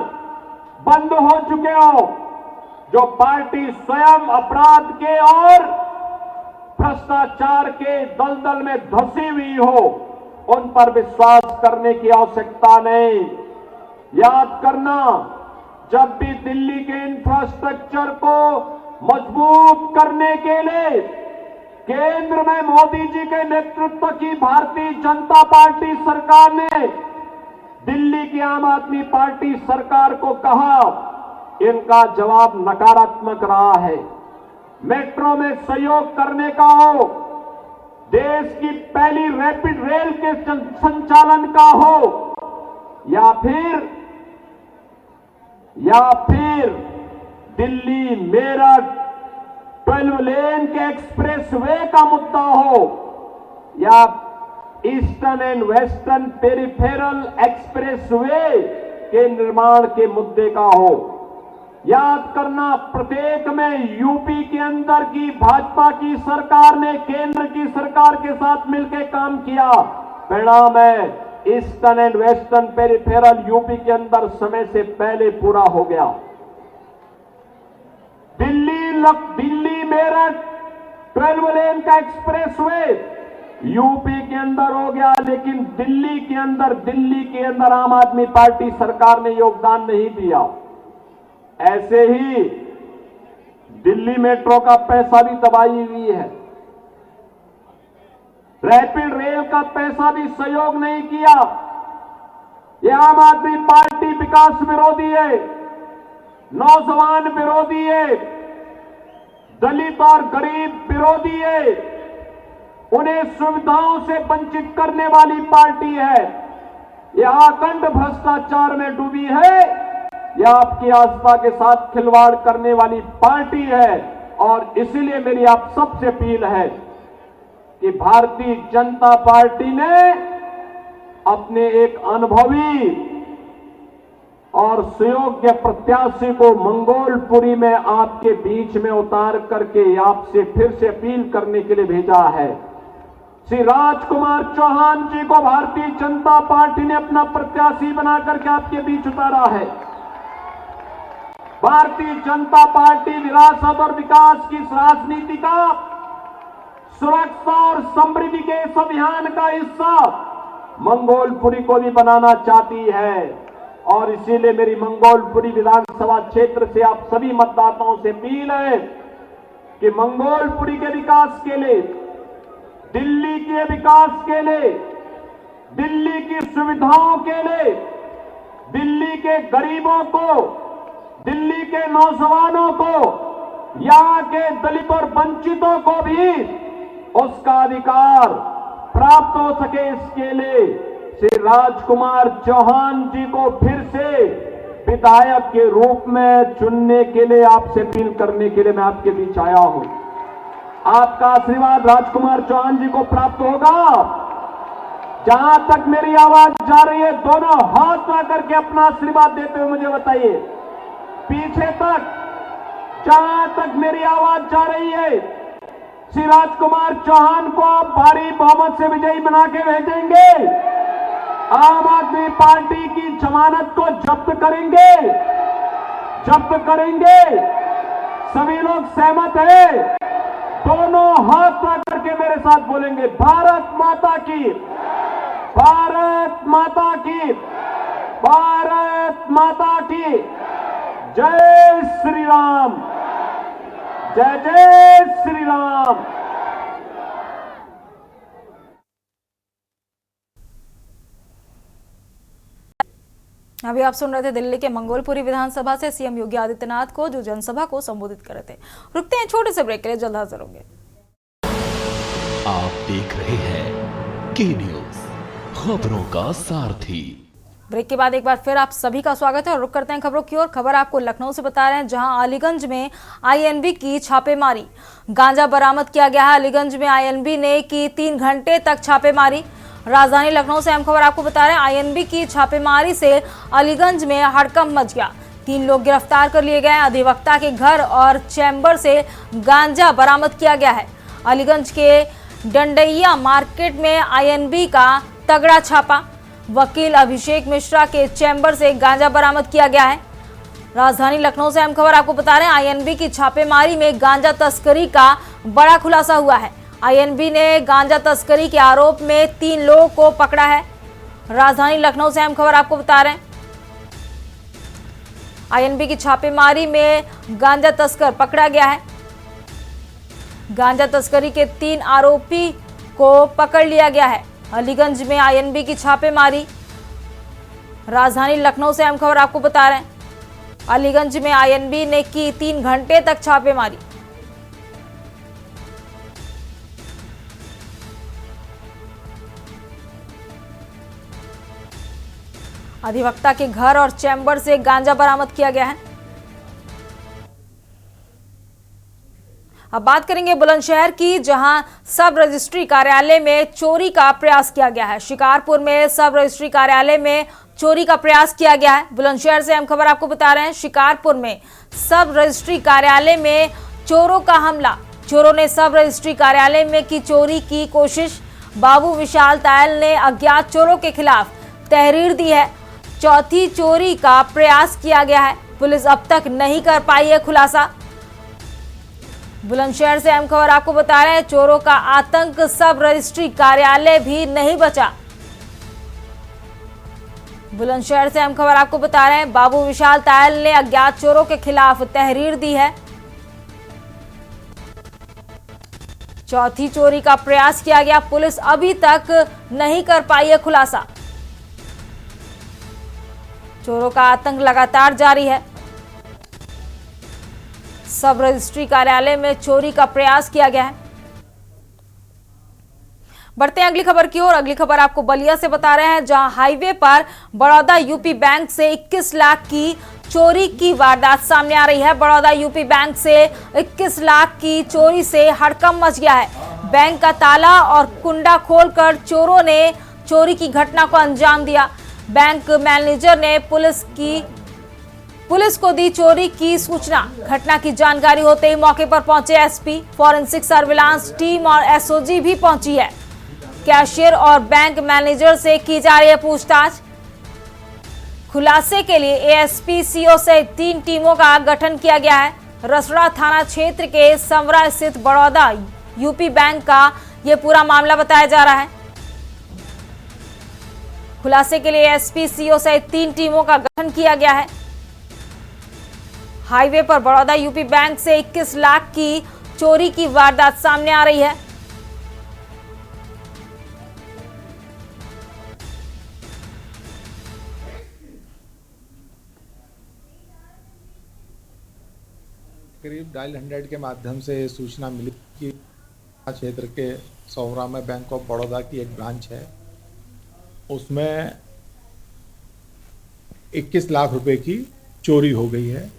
बंद हो चुके हो, जो पार्टी स्वयं अपराध के और भ्रष्टाचार के दलदल में धंसी हुई हो, उन पर विश्वास करने की आवश्यकता नहीं। याद करना, जब भी दिल्ली के इंफ्रास्ट्रक्चर को मजबूत करने के लिए केंद्र में मोदी जी के नेतृत्व की भारतीय जनता पार्टी सरकार ने दिल्ली की आम आदमी पार्टी सरकार को कहा, इनका जवाब नकारात्मक रहा है। मेट्रो में सहयोग करने का हो, देश की पहली रैपिड रेल के संचालन का हो, या फिर दिल्ली मेरठ 12 लेन के एक्सप्रेसवे का मुद्दा हो, या eastern and western peripheral expressway के निर्माण के मुद्दे का हो। याद करना, प्रत्येक में यूपी के अंदर की भाजपा की सरकार ने केंद्र की सरकार के साथ मिलकर काम किया, परिणाम है eastern and western peripheral UP के अंदर समय से पहले पूरा हो गया। दिल्ली मेरठ 12 लेन का एक्सप्रेसवे यूपी के अंदर हो गया, लेकिन दिल्ली के अंदर आम आदमी पार्टी सरकार ने योगदान नहीं दिया। ऐसे ही दिल्ली मेट्रो का पैसा भी दबाई हुई है, रैपिड रेल का पैसा भी सहयोग नहीं किया। यह आम आदमी पार्टी विकास विरोधी है, नौजवान विरोधी है, दलित और गरीब विरोधी है, उन्हें सुविधाओं से वंचित करने वाली पार्टी है। यह अखंड भ्रष्टाचार में डूबी है, यह आपकी आस्था के साथ खिलवाड़ करने वाली पार्टी है। और इसीलिए मेरी आप सबसे अपील है कि भारतीय जनता पार्टी ने अपने एक अनुभवी और सुयोग्य प्रत्याशी को मंगोलपुरी में आपके बीच में उतार करके आपसे फिर से अपील करने के लिए भेजा है। श्री राजकुमार चौहान जी को भारतीय जनता पार्टी ने अपना प्रत्याशी बना करके आपके बीच उतारा है। भारतीय जनता पार्टी विरासत और विकास की इस राजनीति का, सुरक्षा और समृद्धि के इस अभियान का हिस्सा मंगोलपुरी को भी बनाना चाहती है। और इसीलिए मेरी मंगोलपुरी विधानसभा क्षेत्र से आप सभी मतदाताओं से अपील है कि मंगोलपुरी के विकास के लिए, दिल्ली के विकास के लिए, दिल्ली की सुविधाओं के लिए, दिल्ली के गरीबों को, दिल्ली के नौजवानों को, यहां के दलित और वंचितों को भी उसका अधिकार प्राप्त हो सके, इसके लिए श्री राजकुमार चौहान जी को फिर से विधायक के रूप में चुनने के लिए आपसे अपील करने के लिए मैं आपके बीच आया हूं। आपका आशीर्वाद राजकुमार चौहान जी को प्राप्त होगा। जहां तक मेरी आवाज जा रही है, दोनों हाथ में करके अपना आशीर्वाद देते हुए मुझे बताइए। पीछे तक, जहां तक मेरी आवाज जा रही है, श्री राजकुमार चौहान को आप भारी बहुमत से विजयी बना के भेजेंगे। आम आदमी पार्टी की जमानत को जब्त करेंगे। सभी लोग सहमत हैं? दोनों हाथ में करके मेरे साथ बोलेंगे, भारत माता की, भारत माता की, भारत माता की जय श्री राम, जय जय श्री राम। अभी आप सुन रहे थे दिल्ली के मंगोलपुरी विधानसभा से सीएम योगी आदित्यनाथ को, जो जनसभा को संबोधित कर रहे थे। रुकते हैं छोटे से ब्रेक के लिए, जल्द हाजिर होंगे। आप देख रहे हैं के न्यूज, खबरों का सारथी। ब्रेक के बाद एक बार फिर आप सभी का स्वागत है और रुक करते हैं खबरों की ओर। खबर आपको लखनऊ से बता रहे हैं, जहां अलीगंज में आईएनबी की छापेमारी, गांजा बरामद किया गया है। अलीगंज में आईएनबी ने की 3 घंटे तक छापेमारी। राजधानी लखनऊ से अहम खबर आपको बता रहे हैं, आईएनबी की छापेमारी से अलीगंज में हड़कंप मच गया। 3 लोग गिरफ्तार कर लिए गए। अधिवक्ता के घर और चैम्बर से गांजा बरामद किया गया है। अलीगंज के डंडैया मार्केट में आईएनबी का तगड़ा छापा। वकील अभिषेक मिश्रा के चैम्बर से गांजा बरामद किया गया है। राजधानी लखनऊ से अहम खबर आपको बता रहे हैं, आईएनबी की छापेमारी में गांजा तस्करी का बड़ा खुलासा हुआ है। आईएनबी ने गांजा तस्करी के आरोप में 3 लोगों को पकड़ा है। राजधानी लखनऊ से अहम खबर आपको बता रहे हैं, आईएनबी की छापेमारी में गांजा तस्कर पकड़ा गया है। गांजा तस्करी के 3 आरोपी को पकड़ लिया गया है। अलीगंज में आईएनबी की छापेमारी। राजधानी लखनऊ से अहम खबर आपको बता रहे हैं, अलीगंज में आईएनबी ने की 3 घंटे तक छापेमारी। अधिवक्ता के घर और चैम्बर से गांजा बरामद किया गया है। अब बात करेंगे बुलंदशहर की, जहां सब रजिस्ट्री कार्यालय में चोरी का प्रयास किया गया है। शिकारपुर में सब रजिस्ट्री कार्यालय में चोरी का प्रयास किया गया है। बुलंदशहर से हम खबर आपको बता रहे हैं, शिकारपुर में सब रजिस्ट्री कार्यालय में चोरों का हमला। चोरों ने सब रजिस्ट्री कार्यालय में की चोरी की कोशिश। बाबू विशाल तायल ने अज्ञात चोरों के खिलाफ तहरीर दी है। चौथी चोरी का प्रयास किया गया है। पुलिस अब तक नहीं कर पाई है खुलासा। बुलंदशहर से अहम खबर आपको बता रहे हैं, चोरों का आतंक, सब रजिस्ट्री कार्यालय भी नहीं बचा। बुलंदशहर से अहम खबर आपको बता रहे हैं, बाबू विशाल तायल ने अज्ञात चोरों के खिलाफ तहरीर दी है। चौथी चोरी का प्रयास किया गया। पुलिस अभी तक नहीं कर पाई है खुलासा। चोरों का आतंक लगातार जारी है। सब रजिस्ट्री कार्यालय में चोरी का प्रयास किया गया है। बढ़ते हैं अगली खबर की ओर। अगली खबर आपको बलिया से बता रहे हैं, जहां हाईवे पर बड़ौदा यूपी बैंक से 21 लाख की चोरी की वारदात सामने आ रही है। बड़ौदा यूपी बैंक से 21 लाख की चोरी से हड़कंप मच गया है। बैंक का ताला और कुंडा खोलकर चोरों ने चोरी की घटना को अंजाम दिया। बैंक मैनेजर ने पुलिस को दी चोरी की सूचना। घटना की जानकारी होते ही मौके पर पहुंचे एसपी, फॉरेंसिक सर्विलांस टीम और एसओजी भी पहुंची है। कैशियर और बैंक मैनेजर से की जा रही है पूछताछ। खुलासे के लिए एएसपी, सीओ सहित 3 टीमों का गठन किया गया है। रसड़ा थाना क्षेत्र के संवरा स्थित बड़ौदा यूपी बैंक का यह पूरा मामला बताया जा रहा है। खुलासे के लिए एसपी, सीओ सहित 3 टीमों का गठन किया गया है। हाईवे पर बड़ौदा यूपी बैंक से 21 लाख की चोरी की वारदात सामने आ रही है। करीब डायल 100 के माध्यम से सूचना मिली कि क्षेत्र के सौरा में बैंक ऑफ बड़ौदा की एक ब्रांच है, उसमें 21 लाख रुपए की चोरी हो गई है।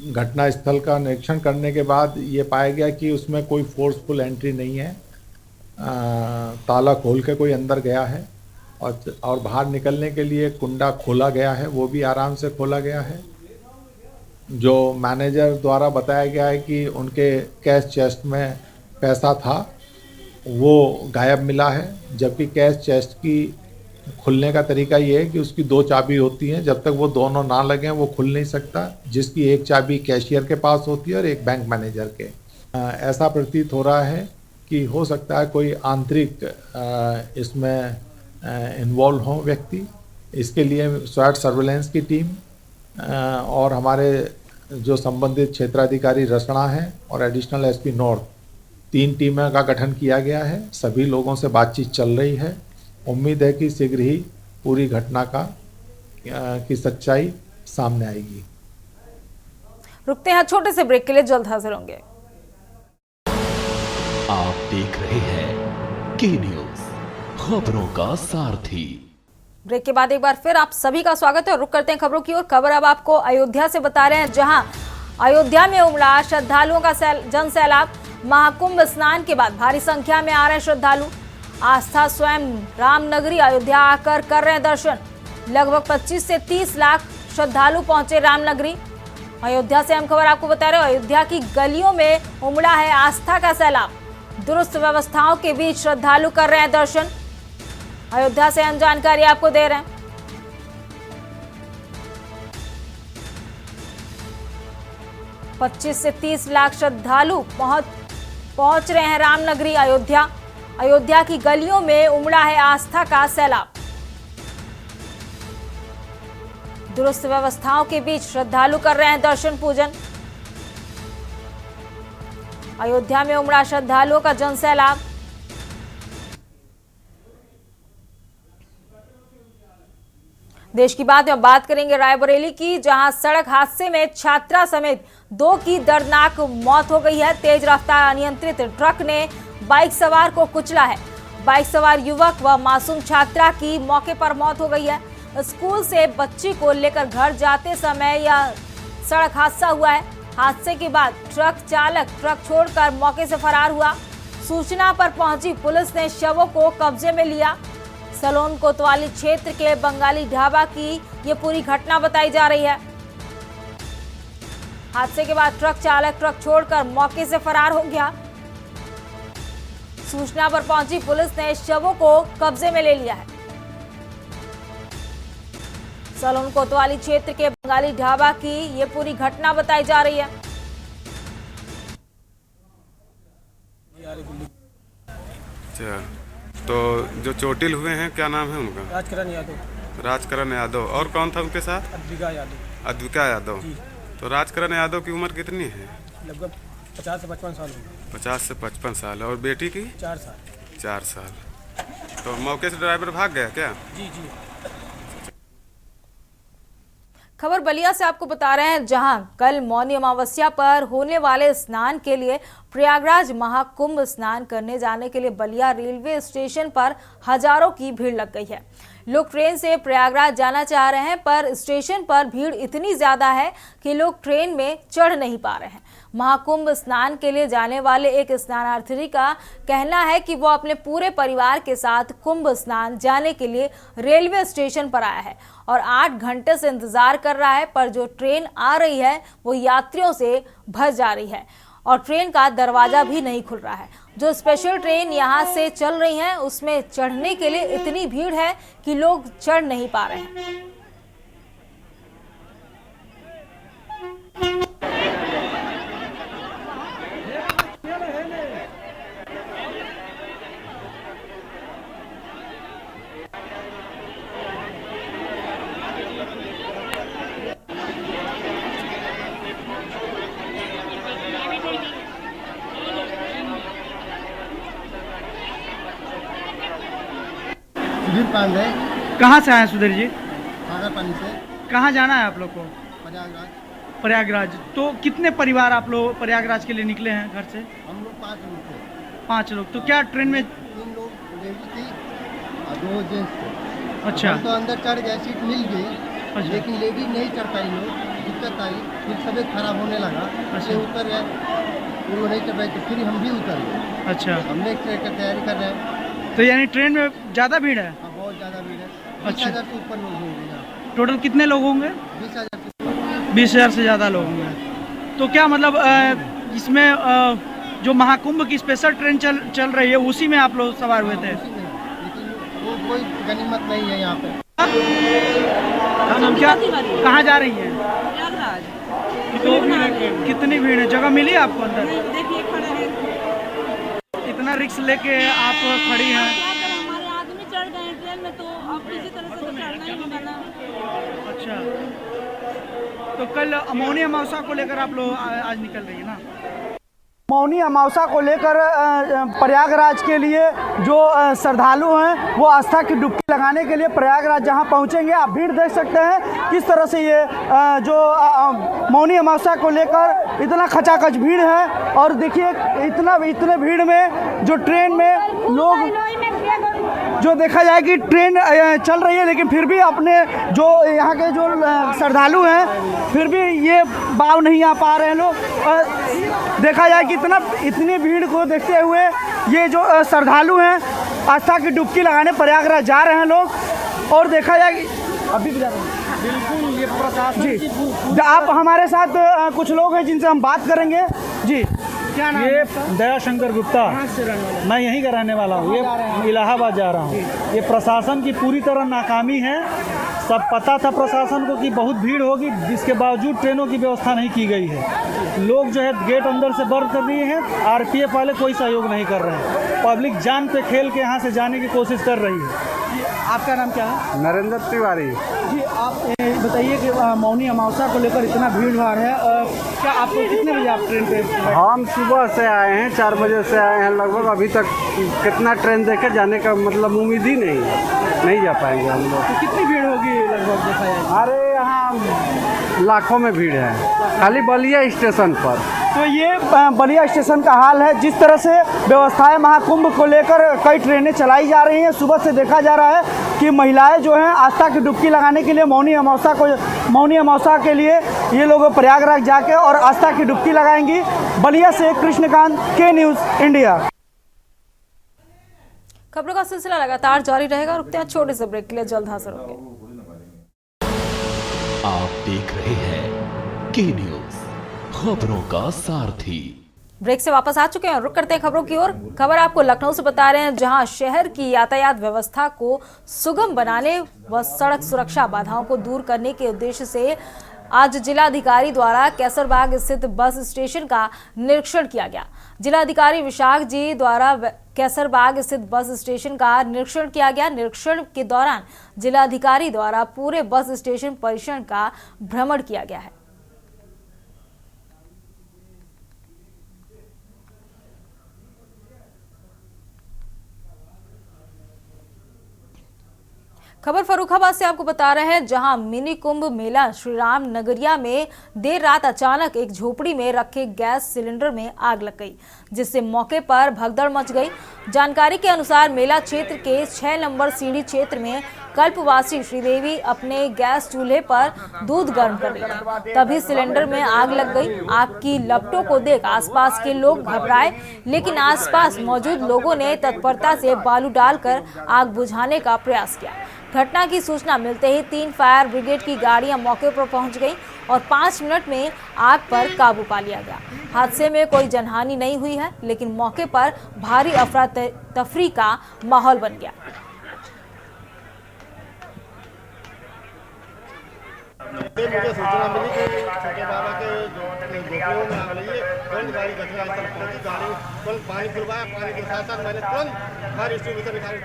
घटना स्थल का निरीक्षण करने के बाद ये पाया गया कि उसमें कोई फोर्सफुल एंट्री नहीं है। ताला खोल के कोई अंदर गया है और बाहर निकलने के लिए कुंडा खोला गया है, वो भी आराम से खोला गया है। जो मैनेजर द्वारा बताया गया है कि उनके कैश चेस्ट में पैसा था, वो गायब मिला है। जबकि कैश चेस्ट की खुलने का तरीका ये है कि उसकी 2 चाबी होती हैं, जब तक वो दोनों ना लगें वो खुल नहीं सकता, जिसकी एक चाबी कैशियर के पास होती है और एक बैंक मैनेजर के। ऐसा प्रतीत हो रहा है कि हो सकता है कोई आंतरिक इसमें इन्वॉल्व हो व्यक्ति। इसके लिए स्वाट सर्वेलेंस की टीम और हमारे जो संबंधित क्षेत्राधिकारी रसड़ा हैं और एडिशनल एसपी नॉर्थ, 3 टीमों का गठन किया गया है। सभी लोगों से बातचीत चल रही है। उम्मीद है कि शीघ्र ही पूरी घटना की सच्चाई सामने आएगी। रुकते हैं छोटे से ब्रेक के लिए, जल्द हाजिर होंगे। आप देख रहे हैं के न्यूज, खबरों का सारथी। ब्रेक के बाद एक बार फिर आप सभी का स्वागत है और रुक करते हैं खबरों की ओर। खबर अब आपको अयोध्या से बता रहे हैं, जहां अयोध्या में उमड़ा श्रद्धालुओं का जन सैलाब। महाकुंभ स्नान के बाद भारी संख्या में आ रहे हैं श्रद्धालु। आस्था स्वयं रामनगरी अयोध्या आकर कर रहे हैं दर्शन। लगभग 25 से 30 लाख श्रद्धालु पहुंचे रामनगरी। अयोध्या से हम खबर आपको बता रहे हैं, अयोध्या की गलियों में उमड़ा है आस्था का सैलाब। दुरुस्त व्यवस्थाओं के बीच श्रद्धालु कर रहे हैं दर्शन। अयोध्या से हम जानकारी आपको दे रहे हैं। 25 से 30 लाख श्रद्धालु पहुंच रहे हैं रामनगरी अयोध्या। अयोध्या की गलियों में उमड़ा है आस्था का सैलाब। दुरुस्त व्यवस्थाओं के बीच श्रद्धालु कर रहे हैं दर्शन पूजन। अयोध्या में उमड़ा श्रद्धालुओं का जनसैलाब। देश की बात करेंगे रायबरेली की, जहां सड़क हादसे में छात्रा समेत 2 की दर्दनाक मौत हो गई है। तेज रफ्तार अनियंत्रित ट्रक ने बाइक सवार को कुचला है। बाइक सवार युवक व मासूम छात्रा की मौके पर मौत हो गई है। स्कूल से बच्ची को लेकर घर जाते समय यह सड़क हादसा हुआ है। हादसे के बाद ट्रक चालक ट्रक छोड़कर मौके से फरार हुआ। सूचना पर पहुंची पुलिस ने शवों को कब्जे में लिया। सलोन कोतवाली क्षेत्र के बंगाली ढाबा की ये पूरी घटना बताई जा रही है। हादसे के बाद ट्रक चालक ट्रक छोड़कर मौके से फरार हो गया। सूचना पर पहुंची पुलिस ने शवों को कब्जे में ले लिया है। सलोन कोतवाली क्षेत्र के बंगाली ढाबा की ये पूरी घटना बताई जा रही है। अच्छा, तो जो चोटिल हुए हैं क्या नाम है उनका? राजकरण यादव। राजकरण यादव। और कौन था उनके साथ? अद्विका यादव। अद्विका यादव। तो राजकरण यादव की उम्र कितनी है? लगभग 50 से 55 साल होंगे। 50 से 55 साल। और बेटी की? 4 साल। 4 साल। तो मौके से ड्राइवर भाग गया क्या? जी जी। खबर बलिया से आपको बता रहे हैं, जहां कल मौनी अमावस्या पर होने वाले स्नान के लिए प्रयागराज महाकुंभ स्नान करने जाने के लिए बलिया रेलवे स्टेशन पर हजारों की भीड़ लग गई है। लोग ट्रेन से प्रयागराज जाना चाह रहे हैं, पर स्टेशन पर भीड़ इतनी ज्यादा है कि लोग ट्रेन में चढ़ नहीं पा रहे हैं। महाकुंभ स्नान के लिए जाने वाले एक स्नानार्थी का कहना है कि वो अपने पूरे परिवार के साथ कुंभ स्नान जाने के लिए रेलवे स्टेशन पर आया है और 8 घंटे से इंतजार कर रहा है, पर जो ट्रेन आ रही है वो यात्रियों से भर जा रही है और ट्रेन का दरवाजा भी नहीं खुल रहा है। जो स्पेशल ट्रेन यहाँ से चल रही है उसमें चढ़ने के लिए इतनी भीड़ है कि लोग चढ़ नहीं पा रहे हैं। सुधीर पांडे। कहाँ से आए सुधीर जी? सागर पानी से। कहाँ जाना है आप लोग को? प्रयागराज। प्रयागराज। तो कितने परिवार आप लोग प्रयागराज के लिए निकले हैं घर से? हम लोग 5 लोग थे। 5 लोग। तो क्या ट्रेन में? 3 लोग लेडीज थी और 2 जेंट्स थे। अच्छा। हम तो अंदर चढ़ गए, सीट मिल गई। अच्छा। लेकिन लेडीज नहीं चढ़ पाई, लोग दिक्कत आई, फिर तबीयत खराब होने लगा। ऐसे उतर गए, वो लोग नहीं चढ़ पाए तो फिर हम भी उतर गए। अच्छा। हम नेक्स्ट ट्रेन की तैयारी कर रहे हैं। तो यानी ट्रेन में ज़्यादा भीड़ है? हाँ, बहुत ज़्यादा भीड़ है। अच्छा। 20,000 से ऊपर लोग होंगे यहाँ। टोटल कितने लोग होंगे? 20,000 से ऊपर। 20,000 से ज़्यादा लोग होंगे। तो क्या मतलब इसमें जो महाकुंभ की स्पेशल ट्रेन चल रही है उसी में आप लोग सवार हुए थे? लेकिन वो कोई गनीमत नहीं है यहाँ पे। क्या कहाँ जा रही हैं? कितनी भीड़ है? जगह मिली आपको अंदर? देखिए खड़े हैं। इतना रिस्क लेके आप खड़ी हैं। हमारे आदमी चढ़ गए ट्रेन में, तो अब किसी तरह से तो चढ़ना ही होगा ना। अच्छा, तो कल मौनी अमावस्या को लेकर आप लोग आज निकल रही है ना? मौनी अमावस्या को लेकर प्रयागराज के लिए जो श्रद्धालु हैं वो आस्था की डुबकी लगाने के लिए प्रयागराज जहां पहुंचेंगे। आप भीड़ देख सकते हैं किस तरह से ये जो मौनी अमावस्या को लेकर इतना खचाखच भीड़ है। और देखिए इतने भीड़ में जो ट्रेन में लोग, जो देखा जाए कि ट्रेन चल रही है लेकिन फिर भी अपने जो यहाँ के जो श्रद्धालु हैं फिर भी ये बाव नहीं आ पा रहे हैं लोग। देखा जाए कि इतनी भीड़ को देखते हुए ये जो श्रद्धालु हैं आस्था की डुबकी लगाने प्रयागराज जा रहे हैं लोग। और देखा जाए कि अभी भी जा रहे हैं। बिल्कुल, ये प्रशासन जी। आप हमारे साथ कुछ लोग हैं जिनसे हम बात करेंगे। जी, क्या नाम? ये दया शंकर गुप्ता। मैं यहीं का रहने वाला हूँ। ये इलाहाबाद जा रहा हूँ। ये प्रशासन की पूरी तरह नाकामी है। सब पता था प्रशासन को कि बहुत भीड़ होगी, जिसके बावजूद ट्रेनों की व्यवस्था नहीं की गई है। लोग जो है गेट अंदर से बंद कर दिए हैं, आरपीएफ वाले कोई सहयोग नहीं कर रहे हैं। पब्लिक जान पे खेल के यहाँ से जाने की कोशिश कर रही है। आपका नाम क्या है? नरेंद्र तिवारी। जी, आप बताइए कि मौनी अमावस्या को लेकर इतना भीड़ भाड़ है, क्या आपको कितने बजे आप ट्रेन पे? हम सुबह से आए हैं, 4 बजे से आए हैं लगभग। अभी तक कितना ट्रेन देखे जाने का मतलब उम्मीद ही नहीं जा पाएंगे हम लोग। तो कितनी भीड़ होगी लगभग देखा जाए? अरे यहाँ लाखों में भीड़ है खाली बलिया स्टेशन पर। तो ये बलिया स्टेशन का हाल है। जिस तरह से व्यवस्थाएं महाकुंभ को लेकर कई ट्रेनें चलाई जा रही हैं, सुबह से देखा जा रहा है कि महिलाएं जो हैं आस्था की डुबकी लगाने के लिए मौनी अमावस्या के लिए ये लोग प्रयागराज जाके और आस्था की डुबकी लगाएंगी। बलिया से कृष्णकांत, के न्यूज़ इंडिया। खबरों का सिलसिला लगातार जारी रहेगा। रुकते हैं छोटे से ब्रेक के लिए, जल्द हाजिर होंगे। आप देख रहे हैं के न्यूज़, खबरों का सारथी। ब्रेक से वापस आ चुके हैं, रुक करते हैं खबरों की ओर। खबर आपको लखनऊ से बता रहे हैं, जहां शहर की यातायात व्यवस्था को सुगम बनाने व सड़क सुरक्षा बाधाओं को दूर करने के उद्देश्य से आज जिलाधिकारी द्वारा कैसरबाग स्थित बस स्टेशन का निरीक्षण किया गया। जिलाधिकारी विशाख जी द्वारा कैसरबाग स्थित बस स्टेशन का निरीक्षण किया गया। निरीक्षण के दौरान जिलाधिकारी द्वारा पूरे बस स्टेशन परिसर का भ्रमण किया गया है। खबर फर्रुखाबाद से आपको बता रहे हैं, जहां मिनी कुंभ मेला श्री राम नगरिया में देर रात अचानक एक झोपड़ी में रखे गैस सिलेंडर में आग लग गई, जिससे मौके पर भगदड़ मच गई। जानकारी के अनुसार मेला क्षेत्र के 6 नंबर सीढ़ी क्षेत्र में कल्पवासी श्रीदेवी अपने गैस चूल्हे पर दूध गर्म कर रही थी, तभी सिलेंडर में आग लग गई। आग की लपटों को देख आसपास के लोग घबराए, लेकिन आसपास मौजूद लोगों ने तत्परता से बालू डालकर आग बुझाने का प्रयास किया। घटना की सूचना मिलते ही 3 फायर ब्रिगेड की गाड़ियां मौके पर पहुंच गई और 5 मिनट में आग पर काबू पा लिया गया। हादसे में कोई जनहानि नहीं हुई है, लेकिन मौके पर भारी अफरा तफरी का माहौल बन गया। मुझे सूचना मिली कि छोटे बाबा के झोपड़ियों में आग लगी है। तुरंत गाड़ी घटनास्थल पहुंची, गाड़ी तुरंत पानी खुलवाया। पानी के साथ साथ मैंने तुरंत फायर एक्सटिंग्विशर निकाली।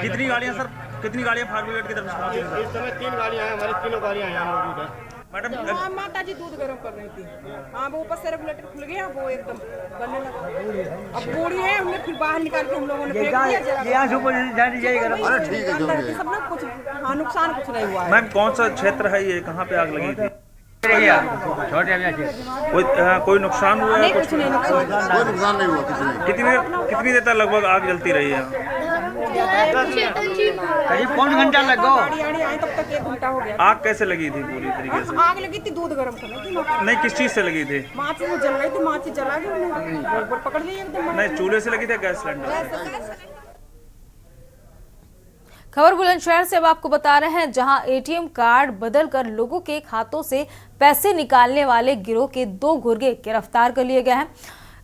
कितनी गाड़ियाँ सर, कितनी गाड़ियाँ फायर ब्रिगेड की तरफ से पहुंची? इस समय 3 गाड़ियाँ हैं, हमारी 3 गाड़ियाँ यहाँ मौजूद है। मैडम माता जी दूध गर्म कर रही थी। हाँ, वो ऊपर से रेगुलेटर खुल गया, वो एकदम गलने लगा। अब बूढ़ी है, हमने फिर बाहर निकाल के हम लोगों ने फेंक दिया। सब लोग कुछ नुकसान कुछ नहीं हुआ है। मैम कौन सा क्षेत्र है ये, कहाँ पे आग लगी थी? कोई नुकसान हुआ है? कुछ नहीं, कोई नुकसान नहीं हुआ किसी ने। कितनी देर तक लगभग आग जलती रही है? करीब पौन घंटा लगा। तब तक 1 घंटा हो गया। आग कैसे लगी थी पूरी तरीके से? आग लगी थी दूध गर्म करने की। नहीं, किस चीज से लगी थी? माचिस में जल रही थी, माचिस जला के पकड़ ली एकदम। नहीं, चूल्हे से लगी थी, गैस सिलेंडर? खबर बुलंदशहर से अब आपको बता रहे हैं, जहां एटीएम कार्ड बदलकर लोगों के खातों से पैसे निकालने वाले गिरोह के 2 गुर्गे गिरफ्तार कर लिए गए हैं।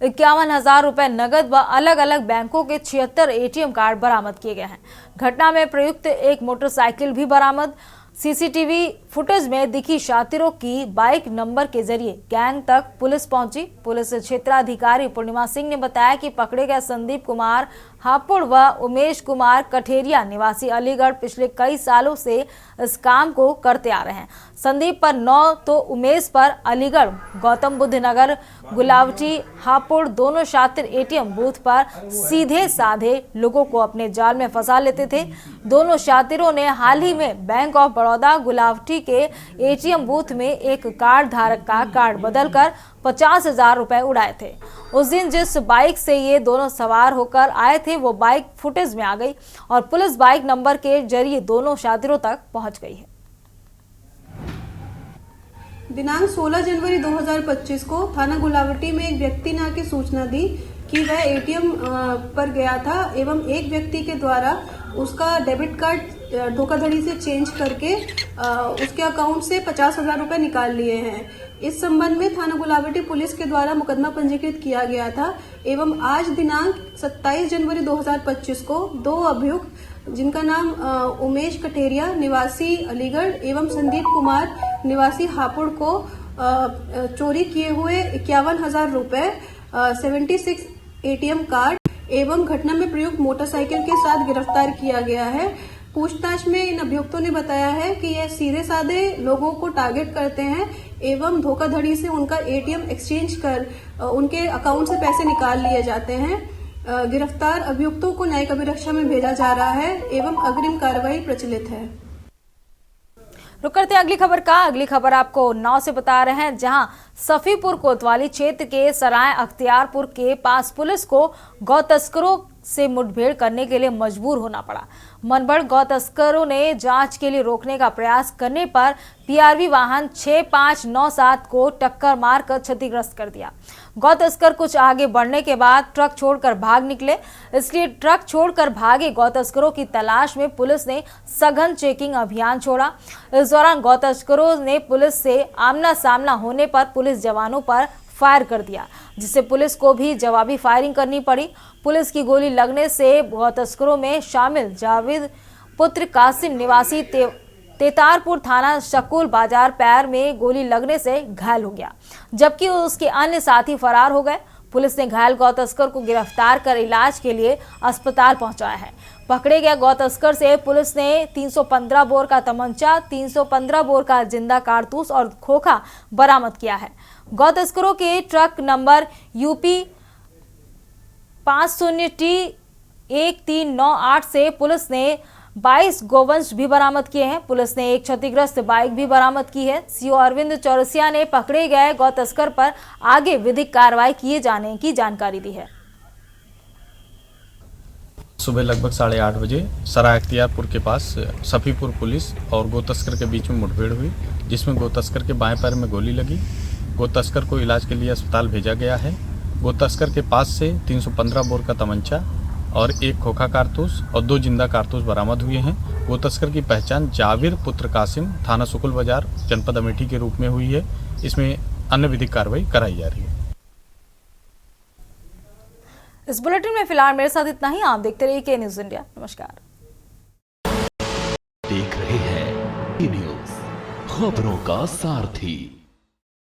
51,000 रुपए नगद व अलग अलग बैंकों के 76 एटीएम कार्ड बरामद किए गए हैं। घटना में प्रयुक्त एक मोटरसाइकिल भी बरामद। सीसीटीवी फुटेज में दिखी शातिरों की बाइक नंबर के जरिए गैंग तक पुलिस पहुंची। पुलिस क्षेत्राधिकारी पूर्णिमा सिंह ने बताया कि पकड़े गए संदीप कुमार हापुड़ व उमेश कुमार कठेरिया निवासी अलीगढ़ पिछले कई सालों से इस काम को करते आ रहे हैं। संदीप पर 9 तो उमेश पर अलीगढ़, गौतम बुद्ध नगर, गुलावटी, हापुड़ दोनों शातिर एटीएम बूथ पर सीधे साधे लोगों को अपने जाल में फंसा लेते थे। दोनों शातिरों ने हाल ही में बैंक ऑफ बड़ौदा गुलावटी के एटीएम बूथ में एक कार्ड धारक का कार्ड बदलकर 50,000 रुपए उड़ाए थे। उस दिन जिस बाइक से ये दोनों सवार होकर आए थे, वो बाइक फुटेज में आ गई और पुलिस बाइक नंबर के जरिए दोनों शातिरों तक पहुंच गई है। दिनांक 16 जनवरी 2025 को थाना गुलावटी में एक व्यक्ति ने आके सूचना दी कि वह एटीएम पर गया था एवं एक व्यक्ति के द्वारा उसका डेबिट कार्ड धोखाधड़ी से चेंज करके उसके अकाउंट से 50,000 रुपये निकाल लिए हैं। इस संबंध में थाना गुलावटी पुलिस के द्वारा मुकदमा पंजीकृत किया गया था एवं आज दिनांक 27 जनवरी 2025 को 2 अभियुक्त जिनका नाम उमेश कटेरिया निवासी अलीगढ़ एवं संदीप कुमार निवासी हापुड़ को चोरी किए हुए 51,000 रुपए, 76 ATM कार्ड एवं घटना में प्रयुक्त मोटरसाइकिल के साथ गिरफ्तार किया गया है। पूछताछ में इन अभियुक्तों ने बताया है कि यह सीधे साधे लोगों को टारगेट करते हैं एवं धोखाधड़ी से उनका ATM एक्सचेंज कर उनके अकाउंट से पैसे निकाल लिए जाते हैं। गिरफ्तार अभियुक्तों को न्यायिक अभिरक्षा में भेजा जा रहा है एवं अग्रिम कार्रवाई प्रचलित है। रुक करते हैं अगली खबर का। अगली खबर आपको 9 से बता रहे हैं, जहां सफीपुर कोतवाली क्षेत्र के सराय अख्तियारपुर के पास पुलिस को गौ तस्करों से मुठभेड़ करने के लिए मजबूर होना पड़ा। मनभर गौ तस्करों ने जांच के लिए रोकने का प्रयास करने पर PRV वाहन 6597 को टक्कर मारकर क्षतिग्रस्त कर दिया। गौ तस्कर कुछ आगे बढ़ने के बाद ट्रक छोड़कर भाग निकले, इसलिए ट्रक छोड़कर भागे गौ तस्करों की तलाश में पुलिस ने सघन चेकिंग अभियान छोड़ा। इस दौरान गौ तस्करों ने पुलिस से आमना सामना होने पर पुलिस जवानों पर फायर कर दिया, जिससे पुलिस को भी जवाबी फायरिंग करनी पड़ी। पुलिस की गोली लगने से गौ तस्करों में शामिल जावेद पुत्र कासिम निवासी तेतारपुर थाना शकुल बाजार पैर में गोली लगने से घायल हो गया, जबकि उसके अन्य साथी फरार हो गए। पुलिस ने घायल गौ तस्कर को गिरफ्तार कर इलाज के लिए अस्पताल पहुंचाया है। पकड़े गए गौ तस्कर से पुलिस ने 315 बोर का तमंचा, 315 बोर का जिंदा कारतूस और खोखा बरामद किया है। गौ तस्करों के ट्रक नंबर UP 50T 1398 से पुलिस ने 22 गोवंश भी बरामद किए हैं। पुलिस ने एक क्षतिग्रस्त बाइक भी बरामद की है। CO अरविंद चौरसिया ने पकड़े गए गौ तस्कर पर आगे विधिक कार्रवाई किए जाने की जानकारी दी है। सुबह लगभग 8:30 बजे सराय अख्तियारपुर के पास सफीपुर पुलिस और गो तस्कर के बीच में मुठभेड़ हुई, जिसमें गो तस्कर के बाएं पैर में गोली लगी। गो तस्कर को इलाज के लिए अस्पताल भेजा गया है। गो तस्कर के पास से 315 बोर का तमंचा और एक खोखा कारतूस और 2 जिंदा कारतूस बरामद हुए हैं। गो तस्कर की पहचान जावेद पुत्र कासिम थाना सुकुल बाजार जनपद अमेठी के रूप में हुई है। इसमें अन्य विधिक कार्रवाई कराई जा रही है। इस बुलेटिन में फिलहाल मेरे साथ इतना ही। आप देखते रहिए K-News इंडिया। नमस्कार। देख रहे हैं K-News, खबरों का सारथी।